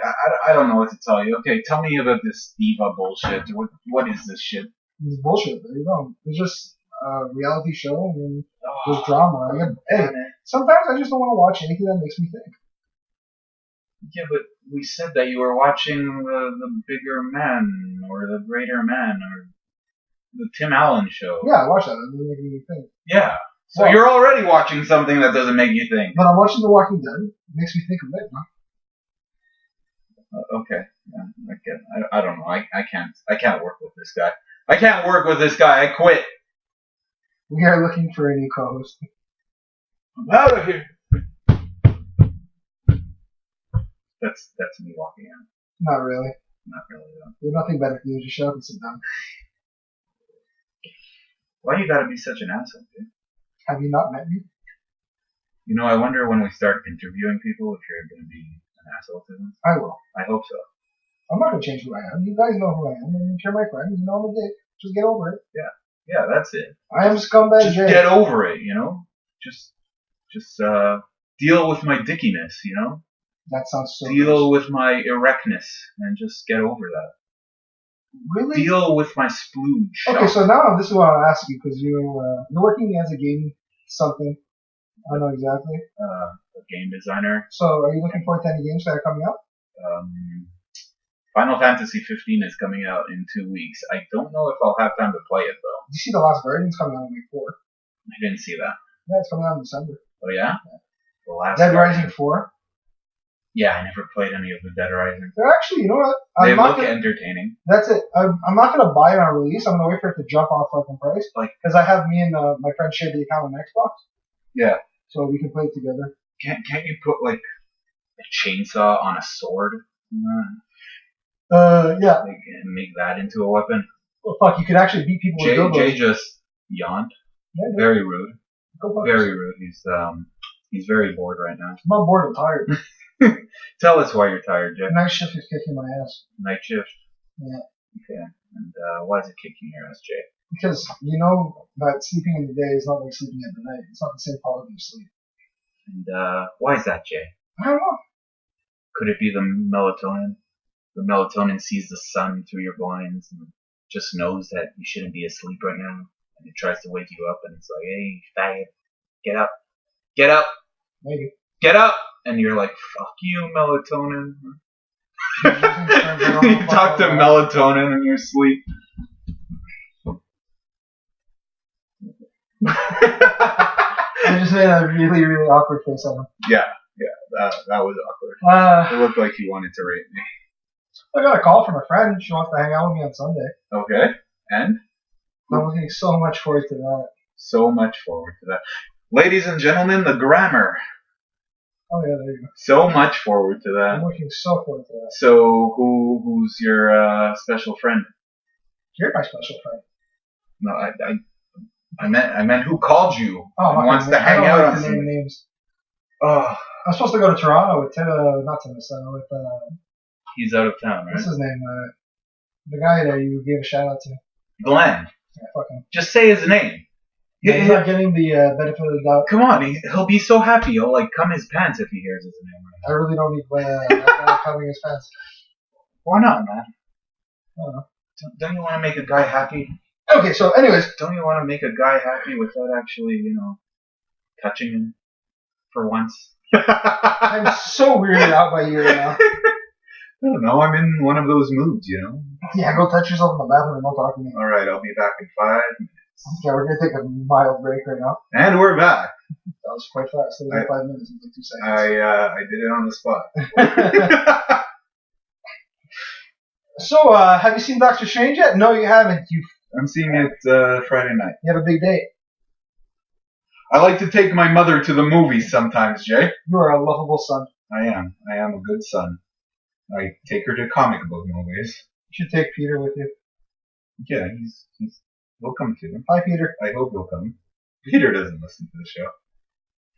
I don't know what to tell you. Okay, tell me about this diva bullshit. What is this shit? It's bullshit. There you go. It's just a reality show and there's drama. Hey, sometimes I just don't want to watch anything that makes me think. Yeah, but we said that you were watching the Bigger Man or the Greater Man or the Tim Allen show. Yeah, I watched that. It doesn't make me think. Yeah. So you're already watching something that doesn't make you think. But I'm watching The Walking Dead. It makes me think of it, huh? Okay. Yeah, I don't know. I can't work with this guy. I can't work with this guy. I quit. We are looking for a new co-host. I'm out of here. That's me walking out. Not really. Not really though. There's nothing better to do. Just shut up and sit down. Why you gotta be such an asshole, dude? Have you not met me? You know, I wonder when we start interviewing people if you're gonna be an asshole to them. I will. I hope so. I'm not gonna change who I am. You guys know who I am. And if you're my friend, you know I'm a dick. Just get over it. Yeah, that's it. I am scumbag Just Jay. get over it, you know? Just deal with my dickiness, you know? That sounds so Deal with my erectness and just get over that. Really? Deal with my splooge. Okay, so now this is what I'll ask you, because you're working as a game something. I know exactly. A game designer. So are you looking forward to any games that are coming up? Final Fantasy 15 is coming out in 2 weeks. I don't know if I'll have time to play it though. Did you see The Last Guardian's coming out in May 4? I didn't see that. Yeah, it's coming out in December. Oh yeah? The last Dead Guardian. Rising 4? Yeah, I never played any of the Dead Rising. They're actually, you know what? They look entertaining. That's it. I'm not gonna buy it on release. I'm gonna wait for it to jump off in price. Because I have me and my friend share the account on Xbox. Yeah. So we can play it together. Can't you put like a chainsaw on a sword? Yeah. And make that into a weapon? Well, fuck, you could actually beat people with dildos. Jay just yawned. Yeah, very rude. Go fuck Very yourself. rude. He's very bored right now. I'm not bored, I'm tired. Tell us why you're tired, Jay. Night shift is kicking my ass. Night shift? Yeah. Okay. And why is it kicking your ass, Jay? Because you know that sleeping in the day is not like sleeping at the night. It's not the same quality of sleep. And why is that, Jay? I don't know. Could it be the melatonin? The melatonin sees the sun through your blinds and just knows that you shouldn't be asleep right now. And it tries to wake you up and it's like, hey, faggot, get up. Get up. Maybe. Get up. And you're like, fuck you, melatonin. You talk to melatonin in your sleep. I just made a really, really awkward face at him. Yeah, that was awkward. It looked like he wanted to rape me. I got a call from a friend. She wants to hang out with me on Sunday. Okay, and? I'm looking so much forward to that. So much forward to that. Ladies and gentlemen, the grammar. Oh yeah, there you go. So much forward to that. I'm looking so forward to that. So who's your special friend? You're my special friend. No, I meant who called you and wants to I hang don't out like on to some. name names. Oh, I'm supposed to go to Toronto with with he's out of town, right? what's his name? The guy that you gave a shout out to. Glenn. Yeah, fuck him. Just say his name. Yeah, he's not getting the benefit of the doubt. Come on, he'll be so happy. He'll like cum his pants if he hears his name. Right? I really don't need that guy covering his pants. Why not, man? I don't know. Don't you want to make a guy happy? Okay, so anyways. Don't you want to make a guy happy without actually, touching him for once? I'm so weirded out by you right now. I don't know. I'm in one of those moods, Yeah, go touch yourself in the bathroom and don't talk to me. All right, I'll be back in 5 minutes. Yeah, we're going to take a mild break right now. And we're back. That was quite fast. It was like 5 minutes and like 2 seconds. I did it on the spot. So, have you seen Doctor Strange yet? No, you haven't. I'm seeing it Friday night. You have a big date. I like to take my mother to the movies sometimes, Jay. You are a lovable son. I am. I am a good son. I take her to comic book movies. You should take Peter with you. Yeah, he'll come too. Hi, Peter. I hope he'll come. Peter doesn't listen to the show.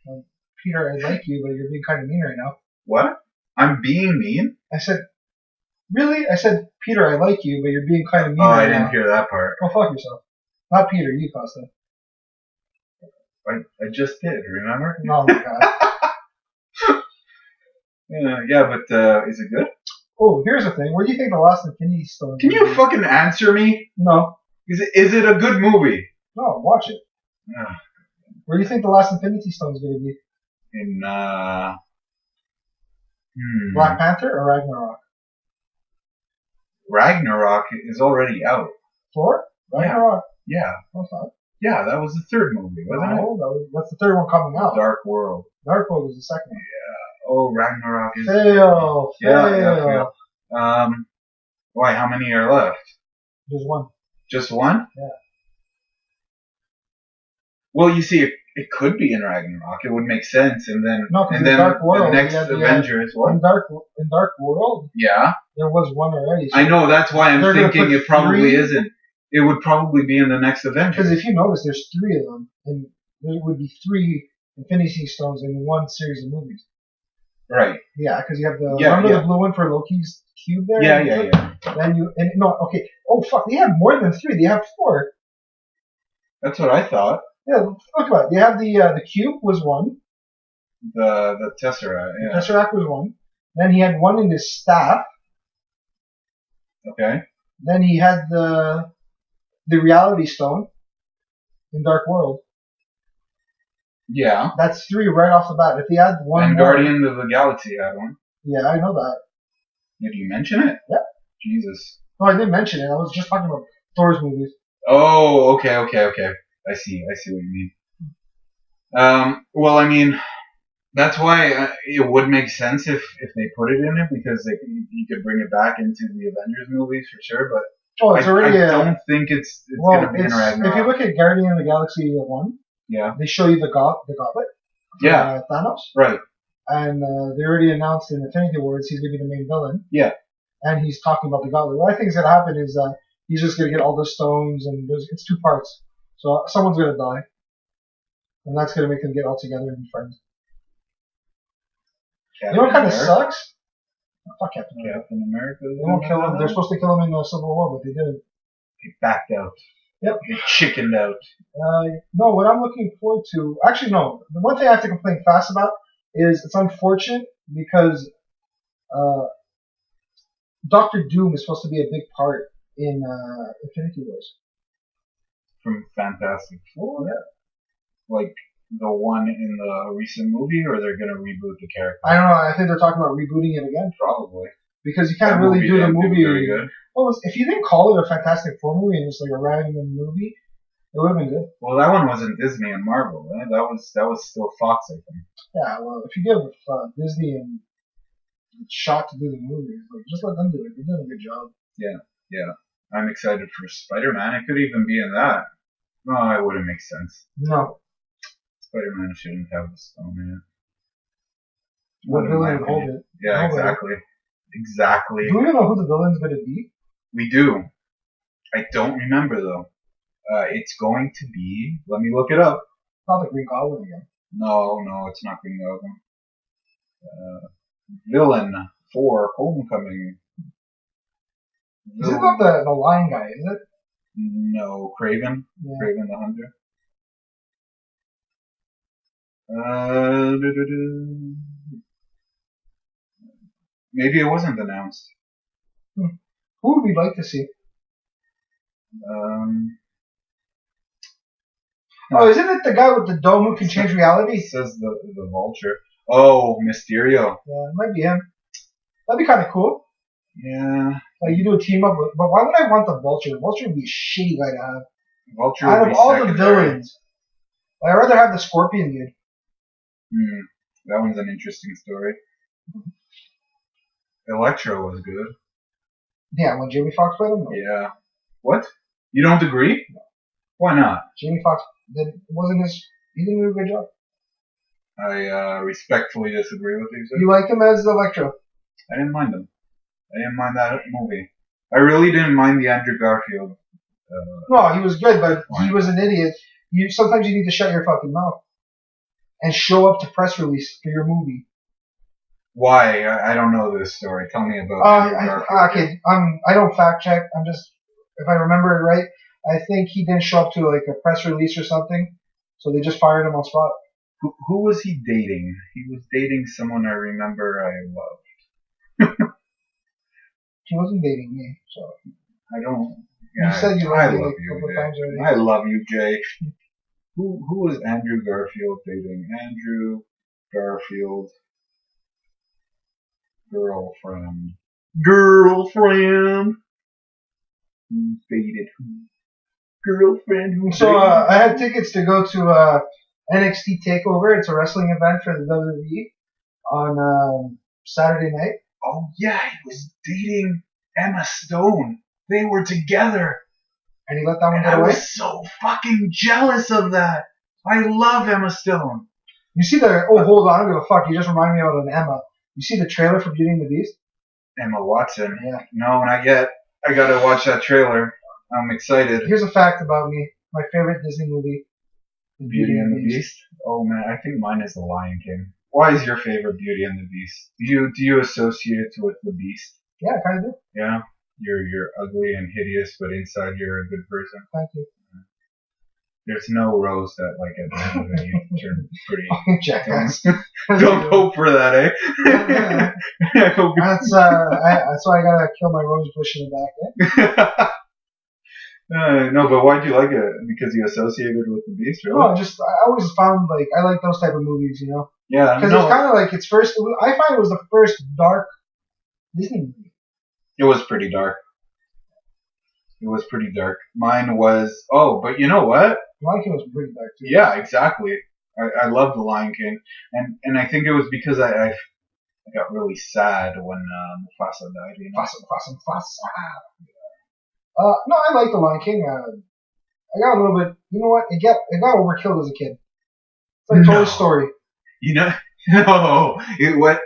Well, Peter, I like you, but you're being kind of mean right now. What? I'm being mean? I said, really? I said, Peter, I like you, but you're being kind of mean I right now. didn't hear that part. Well, fuck yourself. Not Peter, you, Costa. I just did, remember? Oh my god. Yeah, but is it good? Oh, here's the thing. Where do you think the Last Infinity Stone? Can you fucking answer me? No. Is it a good movie? No, watch it. Where do you think the Last Infinity Stone is going to be? In Black Panther or Ragnarok? Ragnarok is already out. Thor? Ragnarok? Yeah. What's that? Yeah, that was the third movie, wasn't it? That's the third one coming out. Dark World. Dark World was the second one. Yeah. Oh, Ragnarok is... Fail. Yeah. Why, how many are left? Just one. Just one? Yeah. Well, you see, it could be in Ragnarok. It would make sense, and then Dark World, the next Avengers. What? In Dark World, yeah, there was one already. So I know. That's why I'm thinking it probably isn't. it would probably be in the next Avengers. Because if you notice, there's 3 of them, and there would be 3 Infinity Stones in one series of movies. Right. Yeah, because you have the blue one for Loki's cube there? Yeah. Then okay. Oh fuck, they have more than 3. They have 4. That's what I thought. Yeah, look about it. They have the cube was one. The Tesseract, yeah. The Tesseract was one. Then he had one in his staff. Okay. Then he had the Reality Stone in Dark World. Yeah. That's 3 right off the bat. If he had one and more, Guardian of the Galaxy had one. Yeah, I know that. Did you mention it? Yeah. Jesus. No, I didn't mention it. I was just talking about Thor's movies. Oh, okay. I see what you mean. Well, I mean, that's why it would make sense if they put it in it, because he could bring it back into the Avengers movies for sure. But it's already. I don't think it's going to be in Ragnarok. If you look at Guardian of the Galaxy 1, yeah, they show you the gauntlet. Yeah. Thanos. Right. And they already announced in Infinity Wars he's going to be the main villain. Yeah. And he's talking about the gauntlet. What I think is going to happen is he's just going to get all the stones, and it's 2 parts. So someone's going to die. And that's going to make them get all together and be friends. You know what kind of sucks? Fuck Captain America. Captain America. They won't kill him. They're supposed to kill him in Civil War, but they didn't. He backed out. Yep. He chickened out. No, what I'm looking forward to... Actually, no. The one thing I have to complain fast about is it's unfortunate because Doctor Doom is supposed to be a big part in Infinity Wars. From Fantastic Four? Yeah. Like the one in the recent movie, or they're going to reboot the character? I don't know. I think they're talking about rebooting it again. Probably. Because you can't really do the movie. Very good. Well, if you didn't call it a Fantastic Four movie and just like a random movie, it would have been good. Well, that one wasn't Disney and Marvel, right? That was still Fox, I think. Yeah, well, if you give Disney and a shot to do the movies, like just let them do it. They're doing a good job. Yeah. I'm excited for Spider-Man. It could even be in that. No, it wouldn't make sense. No. Spider-Man shouldn't have the stone in it. What villain would hold it? Yeah, exactly. Do we know who the villain's going to be? We do. I don't remember, though. It's going to be... Let me look it up. Not the Green Goblin again. No, it's not Green Goblin. Villain for Homecoming. Is it not the lion guy, is it? No, Kraven. Yeah. Kraven the Hunter. Maybe it wasn't announced. Who would we like to see? Isn't it the guy with the dome who can change reality? It says the Vulture. Oh, Mysterio. Yeah, it might be him. That'd be kind of cool. Yeah. Like you do a team up with, but why would I want the Vulture? The Vulture would be a shitty guy to have. Vulture out would of be all secondary. the villains, I'd rather have the Scorpion dude. That one's an interesting story. Electro was good. Yeah, when Jamie Foxx played him. No. Yeah. What? You don't agree? No. Why not? Jamie Foxx wasn't his. He didn't do a good job. I respectfully disagree with you, sir. You like him as Electro? I didn't mind him. I didn't mind that movie. I really didn't mind the Andrew Garfield. No, he was good, but he was an idiot. Sometimes you need to shut your fucking mouth and show up to press release for your movie. Why? I don't know this story. Tell me about Andrew Garfield. I don't fact check. I'm just, if I remember it right, I think he didn't show up to like a press release or something, so they just fired him on spot. Who was he dating? He was dating someone I remember I loved. He wasn't dating me, so. I don't. Yeah, you said you I loved me love like a couple you, times already. I love you, Jay. Who was Andrew Garfield dating? Andrew Garfield girlfriend. Who dated who? Girlfriend who So dated I had tickets to go to NXT Takeover. It's a wrestling event for the WWE on Saturday night. Oh yeah, he was dating Emma Stone. They were together. And he let that one And get I away? was so fucking jealous of that. I love Emma Stone. You see hold on, I don't give a fuck. You just reminded me of an Emma. You see the trailer for Beauty and the Beast? Emma Watson. Yeah. No, not yet. I gotta watch that trailer. I'm excited. Here's a fact about me. My favorite Disney movie is Beauty and the Beast. Oh man, I think mine is The Lion King. Why is your favorite Beauty and the Beast? Do you associate it with the Beast? Yeah, I kind of do. Yeah, you're ugly and hideous, but inside you're a good person. Thank you. There's no rose that like at the end of it you turn pretty. Jackass. Don't hope for that, eh? I hope That's why I gotta kill my rose bush in the back. No, but why'd you like it? Because you associated with the Beast, really? No, I always found like I like those type of movies, you know. Yeah, Because no, it's kind of like I find it was the first dark Disney movie. it was pretty dark. It was pretty dark. Mine was. Oh, but you know what? Lion King was pretty dark too. Yeah, exactly. I love The Lion King, and I think it was because I got really sad when Mufasa died. You know? Mufasa. No, I like The Lion King. I got a little bit. You know what? It got overkilled as a kid. It's like No. Toy Story. You know,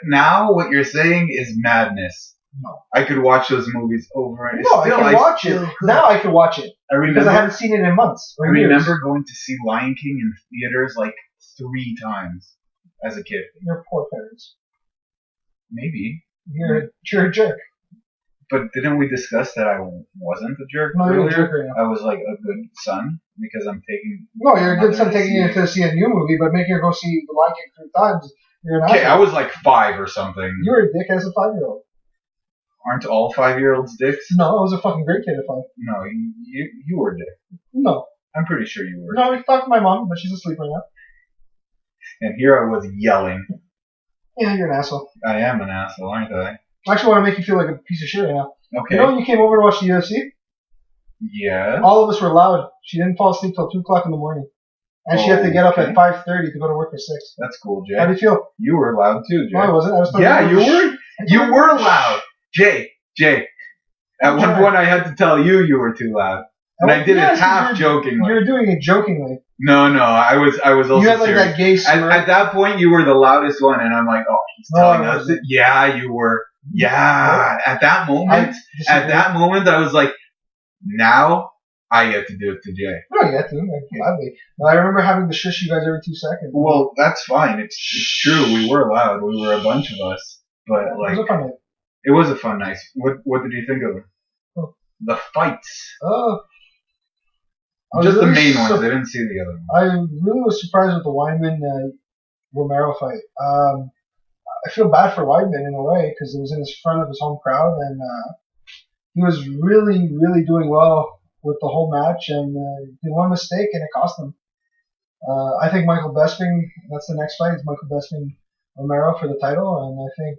no. What you're saying is madness. No. I could watch those movies over and No, I can watch it. Now I can watch it. I Because I remember. haven't seen it in months. I remember going to see Lion King in theaters like 3 times as a kid. Your poor parents. Maybe. You're a jerk. But didn't we discuss that I wasn't a jerk No, you're a earlier? jerk right now. I was like a good son because I'm taking. No, you're a good son mother taking you to see a new movie, but making her go see The Lion King 3 times. You're an Okay, I asshole. was like 5 or something. You were a dick as a 5-year-old. Aren't all 5-year-olds dicks? No, I was a fucking great kid at 5. No, you were a dick. No. I'm pretty sure you were. No, we can talk to my mom, but she's asleep right now. And here I was yelling. Yeah, you're an asshole. I am an asshole, aren't I? I actually want to make you feel like a piece of shit right now. Okay. You know when you came over to watch the UFC? Yeah. All of us were loud. She didn't fall asleep till 2 o'clock in the morning. And she had to get up Okay. at 5:30 to go to work for 6. That's cool, Jay. How do you feel? You were loud too, Jay. No, I wasn't. I was still Yeah, you going, were. You were loud, Jay. At one point, I had to tell you were too loud, and I did Yes, it half You were jokingly. doing it jokingly. No, I was also You had like serious. that gay smirk. At that point, you were the loudest one, and I'm like, oh, he's No, telling I us wasn't. that. Yeah, you were. Yeah. At that moment, I was like, now I get to do it to Jay. No, you had to. Gladly. I remember having to shush you guys every 2 seconds. Well, that's fine. It's true. We were loud. We were a bunch of us, but It like, was a fun night. it was a fun night. What did you think of it? Oh. The fights. I was Just the really main ones. I didn't see the other ones. I really was surprised with the Weidman Romero fight. I feel bad for Weidman in a way because it was in front of his home crowd and he was really, really doing well with the whole match and did one mistake and it cost him. I think Michael Bisping, that's the next fight, is Michael Bisping Romero for the title, and I think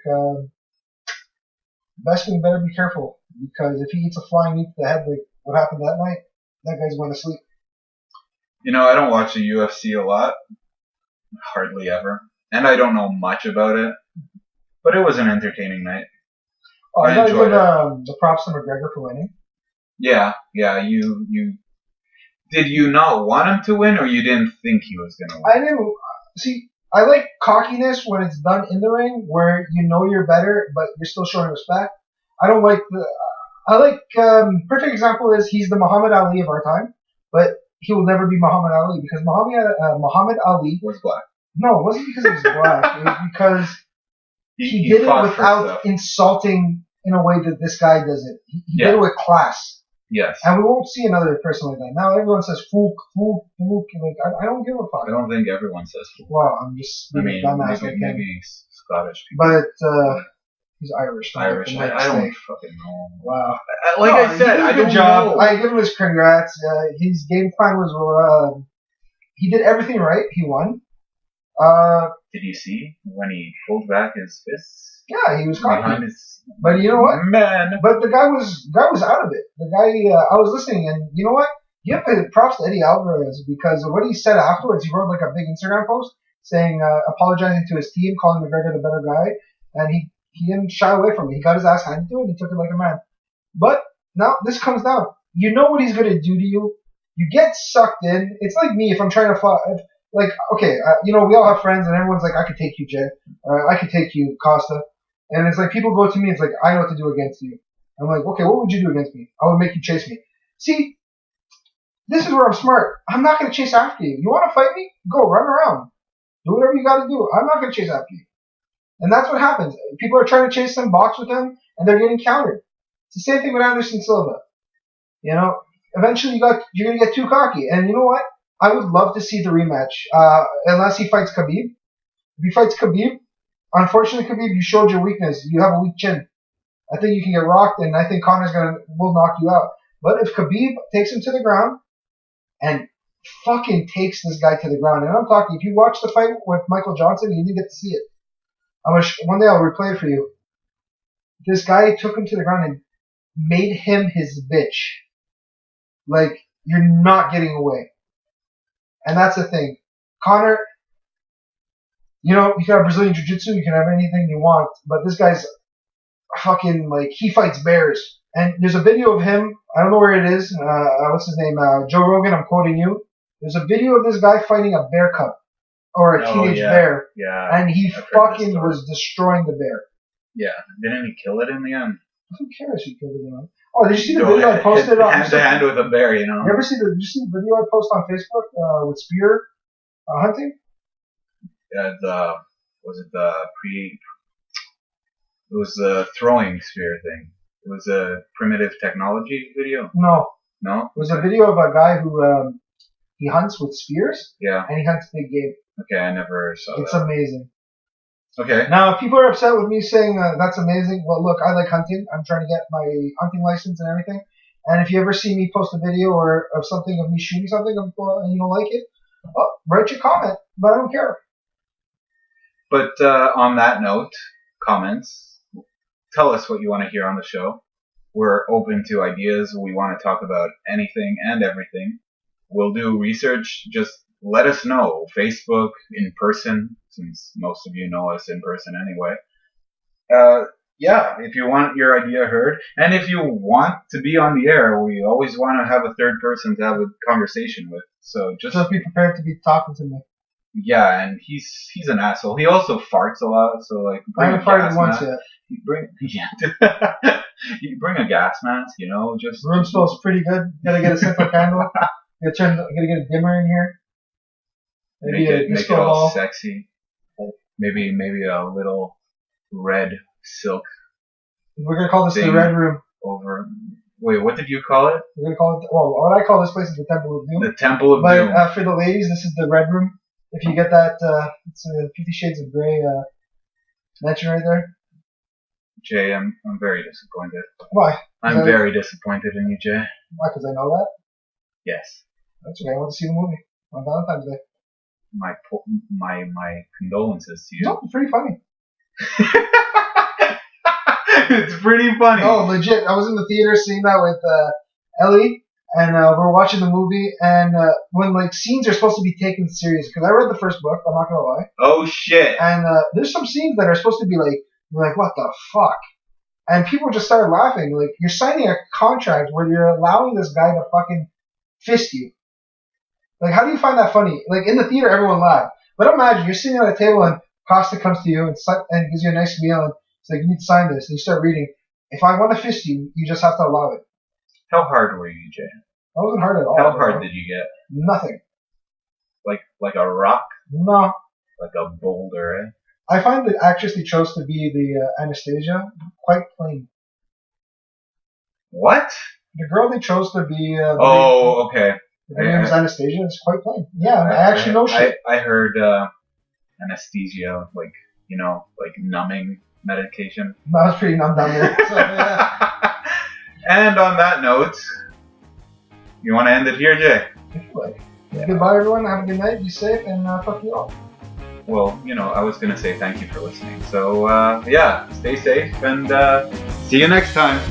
Bisping better be careful because if he eats a flying knee to the head like what happened that night, that guy's going to sleep. You know, I don't watch the UFC a lot. Hardly ever. And I don't know much about it. But it was an entertaining night. Oh, I I gotta give enjoyed the props to McGregor for winning. Yeah, you did you not want him to win or you didn't think he was gonna win? I knew. See, I like cockiness when it's done in the ring, where you know you're better, but you're still showing respect. I don't like the. I like. Perfect example is he's the Muhammad Ali of our time, but he will never be Muhammad Ali because Muhammad Ali Was black. No, it wasn't because he was black. It was because he did it fought for without stuff. insulting in a way that this guy does it. He Yeah. did it with class. Yes. And we won't see another person like that. Now everyone says fook. Like, I don't give a fuck. I don't think everyone says fool. Well, I'm just I being mean, a dumbass like him. maybe Scottish people. But he's Irish. Don't Irish. make the I don't mistake. fucking know. Wow. Like No, I said, he did a I good don't job. know. I give him his congrats. His game plan was he did everything right. He won. Did you see when he pulled back his fists Yeah, he was cocky. behind his But you know what? man? But the guy was out of it. The guy, I was listening, and you know what? Give props to Eddie Alvarez because what he said afterwards, he wrote like a big Instagram post saying, apologizing to his team, calling McGregor the better guy, and he didn't shy away from it. He got his ass handed to him, and he took it like a man. But now this comes down. You know what he's gonna do to you. You get sucked in. It's like me if I'm trying to fight. Like, okay, we all have friends, and everyone's like, I could take you, Jay, or I could take you, Costa. And it's like people go to me, it's like, I know what to do against you. I'm like, okay, what would you do against me? I would make you chase me. See, this is where I'm smart. I'm not going to chase after you. You want to fight me? Go, run around. Do whatever you got to do. I'm not going to chase after you. And that's what happens. People are trying to chase them, box with them, and they're getting countered. It's the same thing with Anderson Silva. You know, eventually you're going to get too cocky. And you know what? I would love to see the rematch, unless he fights Khabib. If he fights Khabib, unfortunately, Khabib, you showed your weakness. You have a weak chin. I think you can get rocked, and I think Connor's will knock you out. But if Khabib takes him to the ground and fucking takes this guy to the ground, and I'm talking, if you watch the fight with Michael Johnson, you didn't get to see it. One day I'll replay it for you. This guy took him to the ground and made him his bitch. Like, you're not getting away. And that's the thing. Connor, you know, you can have Brazilian Jiu-Jitsu, you can have anything you want, but this guy's fucking, like, he fights bears. And there's a video of him, I don't know where it is, what's his name, Joe Rogan, I'm quoting you. There's a video of this guy fighting a bear cub, or a teenage bear. Yeah. And he fucking was destroying the bear. Yeah. Didn't he kill it in the end? Who cares who killed it in the end? Oh, did you see the video I posted on hand to hand with a bear, you know? Did you see the video I posted on Facebook with spear hunting? Yeah, it was the throwing spear thing. It was a primitive technology video. No. No? It was a video of a guy who he hunts with spears. Yeah. And he hunts big game. Okay, I never saw that. It's amazing. Okay. Now, if people are upset with me saying that's amazing, well, look, I like hunting. I'm trying to get my hunting license and everything. And if you ever see me post a video of something of me shooting something and you don't like it, write your comment. But I don't care. But on that note, comments. Tell us what you want to hear on the show. We're open to ideas. We want to talk about anything and everything. We'll do research. Just let us know. Facebook, in person, since most of you know us in person anyway. Yeah, if you want your idea heard, and if you want to be on the air, we always want to have a third person to have a conversation with. So just be prepared to be talking to me. Yeah, and he's an asshole. He also farts a lot, so like I haven't farted once yet. You bring a gas mask, you know, just room smells pretty good. Gotta get a simple candle. Gotta get a dimmer in here. Maybe make it all sexy. Maybe a little red silk. We're gonna call this the Red Room. Wait, what did you call it? We're gonna call it. Well, what I call this place is the Temple of Doom. The Temple of Doom. But for the ladies, this is the Red Room. If you get that, it's 50 Shades of Grey mention right there. Jay, I'm very disappointed. Why? I'm very disappointed in you, Jay. Why? Because I know that? Yes. That's okay. I want to see the movie on Valentine's Day. My condolences to you. No, it's pretty funny. It's pretty funny. Oh, legit. I was in the theater seeing that with Ellie, and we're watching the movie, and when like scenes are supposed to be taken serious, because I read the first book, I'm not gonna lie. Oh shit. And there's some scenes that are supposed to be like, you're like, what the fuck? And people just started laughing. Like, you're signing a contract where you're allowing this guy to fucking fist you. Like, how do you find that funny? Like, in the theater, everyone laughed. But imagine, you're sitting at a table and Costa comes to you and gives you a nice meal and it's like, you need to sign this. And you start reading. If I want to fist you, you just have to allow it. How hard were you, Jay? That wasn't hard at all. How hard did you get? Nothing. Like a rock? No. Like a boulder, eh? I find the actress they chose to be the Anastasia quite plain. What? The girl they chose to be okay. Her name is Anastasia. It's quite plain. Yeah, I actually know shit. I heard anesthesia, like, you know, like numbing medication. I was pretty numb down there. So, yeah. And on that note, you want to end it here, Jay? Yeah. Goodbye, everyone. Have a good night. Be safe, and fuck you all. Well, you know, I was going to say thank you for listening. So, yeah, stay safe, and see you next time.